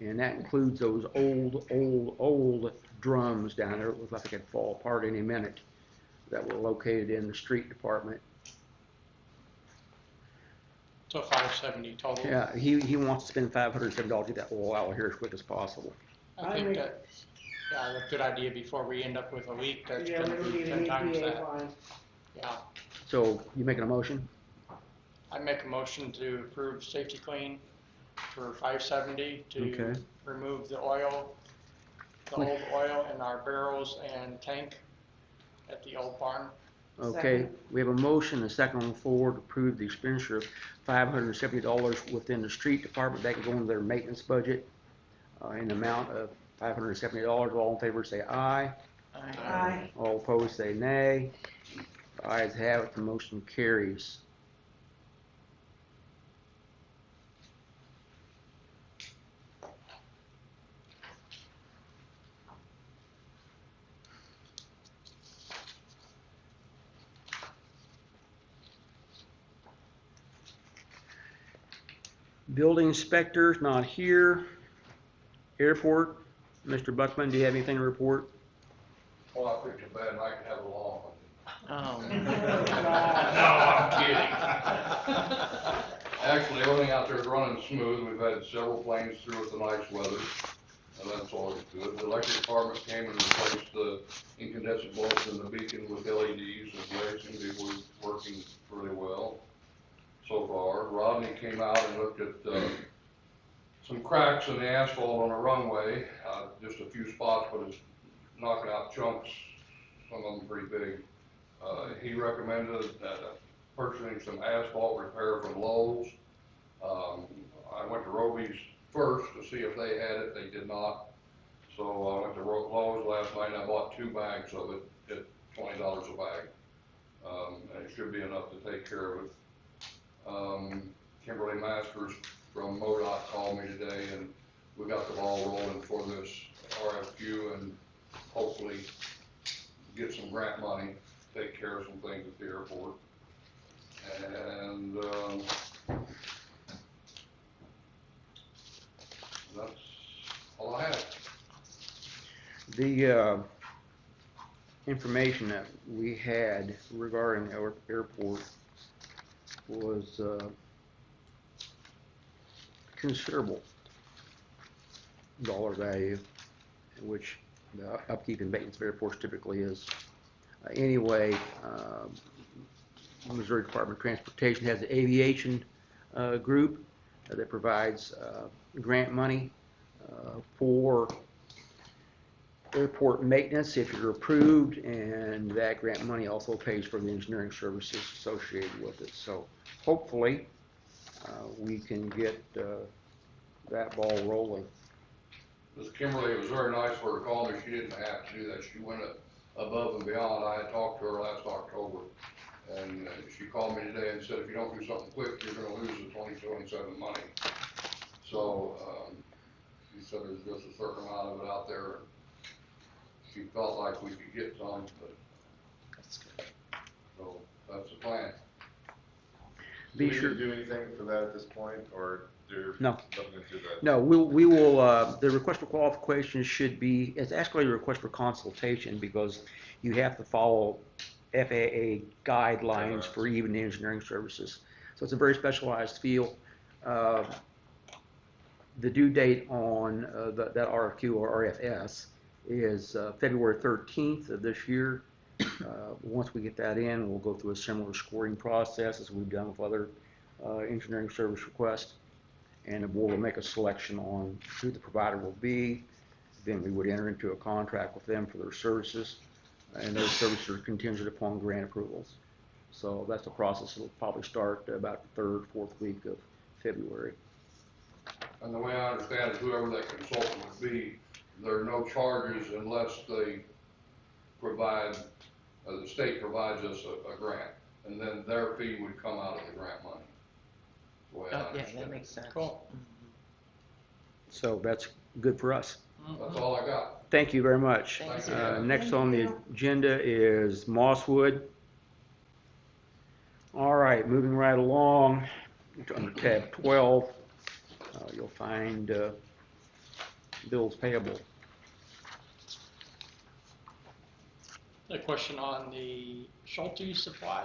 And that includes those old drums down there. It looks like they could fall apart any minute, that were located in the street department.
So 570 total.
Yeah, he wants to spend $570 to get that oil out of here as quick as possible.
I think that's a good idea before we end up with a leak that's
Yeah,
going to
we
be
need
10
an
times
EPA
that.
line.
Yeah,
So you making a motion?
I make a motion to approve Safety Clean for 570 to
Okay.
remove the oil, the old oil in our barrels and tank at the old barn.
Okay, we have a motion, a second on the floor to approve the expenditure of $570 within the street department. That can go into their maintenance budget in the amount of $570. All in favor say aye.
Aye.
All opposed say nay. The ayes have it, the motion carries. Building inspector's not here. Airport, Mr. Buckman, do you have anything to report?
Well, I picked a bad night and have a long one.
Oh.
No, I'm kidding. Actually, everything out there is running smooth. We've had several planes through with the nice weather, and that's always good. The electric department came and replaced the incandescent bulbs in the beacon with LEDs, and they seem to be working really well so far. Rodney came out and looked at some cracks in the asphalt on a runway, just a few spots, but it's knocking out chunks, some of them pretty big. He recommended purchasing some asphalt repair from Lowe's. I went to Roby's first to see if they had it. They did not. So I went to Lowe's last night and I bought 2 bags of it at $20 a bag. And it should be enough to take care of it. Kimberly Masters from MoDOT called me today, and we got the ball rolling for this RFQ and hopefully get some grant money, take care of some things at the airport. And that's all I have.
The information that we had regarding our airport was considerable dollar value, which the upkeep and maintenance of airports typically is. Anyway, Missouri Department of Transportation has an aviation group that provides grant money for airport maintenance if you're approved, and that grant money also pays for the engineering services associated with it. So hopefully we can get that ball rolling.
Ms. Kimberly, it was very nice for her to call me. She didn't have to do that. She went above and beyond. I had talked to her last October, And she called me today and said, if you don't do something quick, you're gonna lose the 2027 money. So, she said there's just a certain amount of it out there. She felt like we could get some, but, so that's the plan.
Do we need to do anything for that at this point, or they're
No.
looking into the?
No, we will, the request for qualifications should be, it's actually a request for consultation because you have to follow FAA guidelines for even engineering services. So it's a very specialized field. The due date on that RFQ or RFS is February 13th of this year. Once we get that in, we'll go through a similar scoring process as we've done with other engineering service requests. And the board will make a selection on who the provider will be. Then we would enter into a contract with them for their services, and those services are contingent upon grant approvals. So that's the process. It'll probably start about the third, fourth week of February.
And the way I understand it, whoever that consultant would be, there are no charges unless they provide, the state provides us a grant, and then their fee would come out of the grant money. The way I
Oh, yeah,
understand
that
it.
makes sense.
Cool.
So that's good for us.
That's all I got.
Thank you very much.
Thank
you.
Next on the agenda is Mosswood. All right, moving right along under tab 12, you'll find bills payable.
A question on the Schulte supply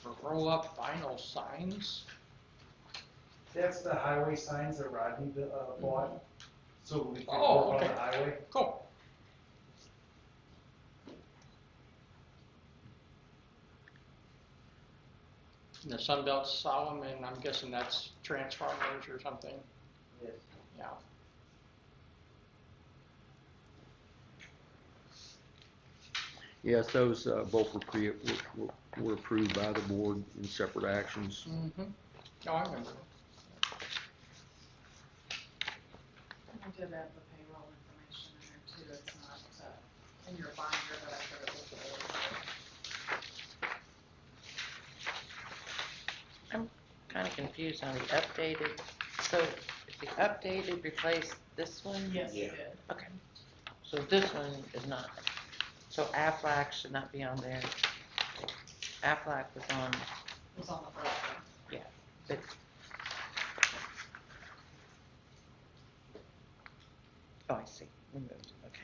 for roll-up vinyl signs.
That's the highway signs that Rodney bought, so we can
Oh,
work on
okay.
the highway.
Cool. And the Sunbelt Solomon, I'm guessing that's transformers or something.
Yes.
Yeah.
Yes, those both were approved by the board in separate actions.
Mm-hmm. Oh, I remember.
I did add the payroll information in there too. It's not in your binder, but I put it with the
I'm kind of confused on the updated. So is the updated replace this one?
Yes, it did.
Okay. So this one is not. So Aflac should not be on there. Aflac was on,
It was on the first one.
yeah. But, oh, I see. Removed. Okay.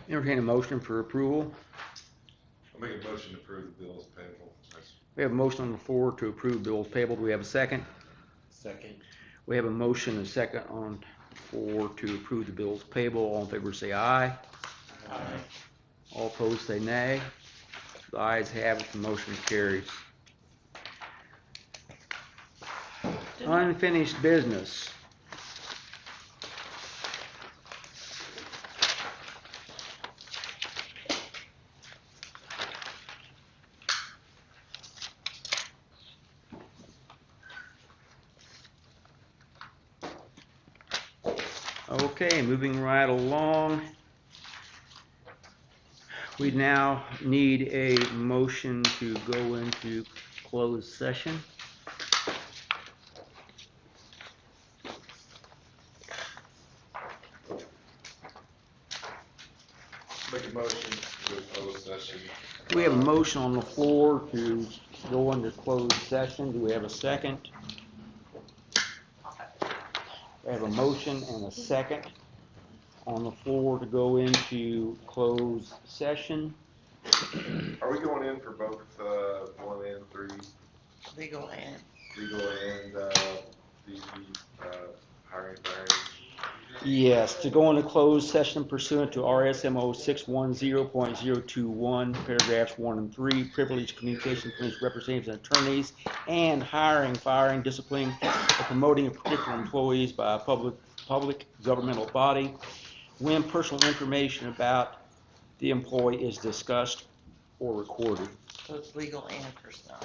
Entertain a motion for approval.
I'll make a motion to approve the bills payable.
We have a motion on the floor to approve bills payable. Do we have a second?
Second.
We have a motion and a second on the floor to approve the bills payable. All in favor say aye.
Aye.
All opposed say nay. The ayes have it, the motion carries. Unfinished business. Okay, moving right along. We now need a motion to go into closed session.
Make a motion to close session.
We have a motion on the floor to go into closed session. Do we have a second? We have a motion and a second on the floor to go into closed session.
Are we going in for both, 1 and 3?
Legal and.
Legal and, the, hiring, firing?
Yes, to go into closed session pursuant to RSMO 610.021, paragraphs 1 and 3, privileged communication between representatives and attorneys, and hiring, firing, disciplining, or promoting of particular employees by a public governmental body when personal information about the employee is discussed or recorded.
Both legal and personnel.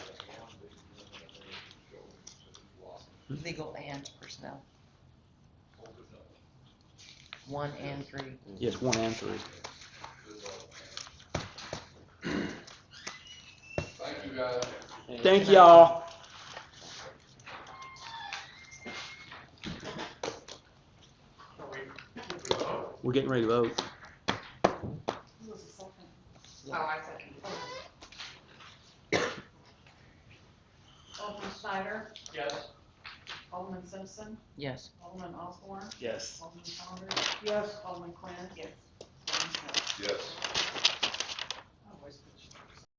Legal and personnel. 1 and 3.
Yes, 1 and 3.
Thank you, guys.
Thank y'all. We're getting ready to vote.
Who was the second?
Oh, I second.
Alderman Schneider,
Yes.
Alderman Simpson,
Yes.
Alderman Osborne,
Yes.
Alderman Saunders. Yes. Alderman Quinn.
Yes.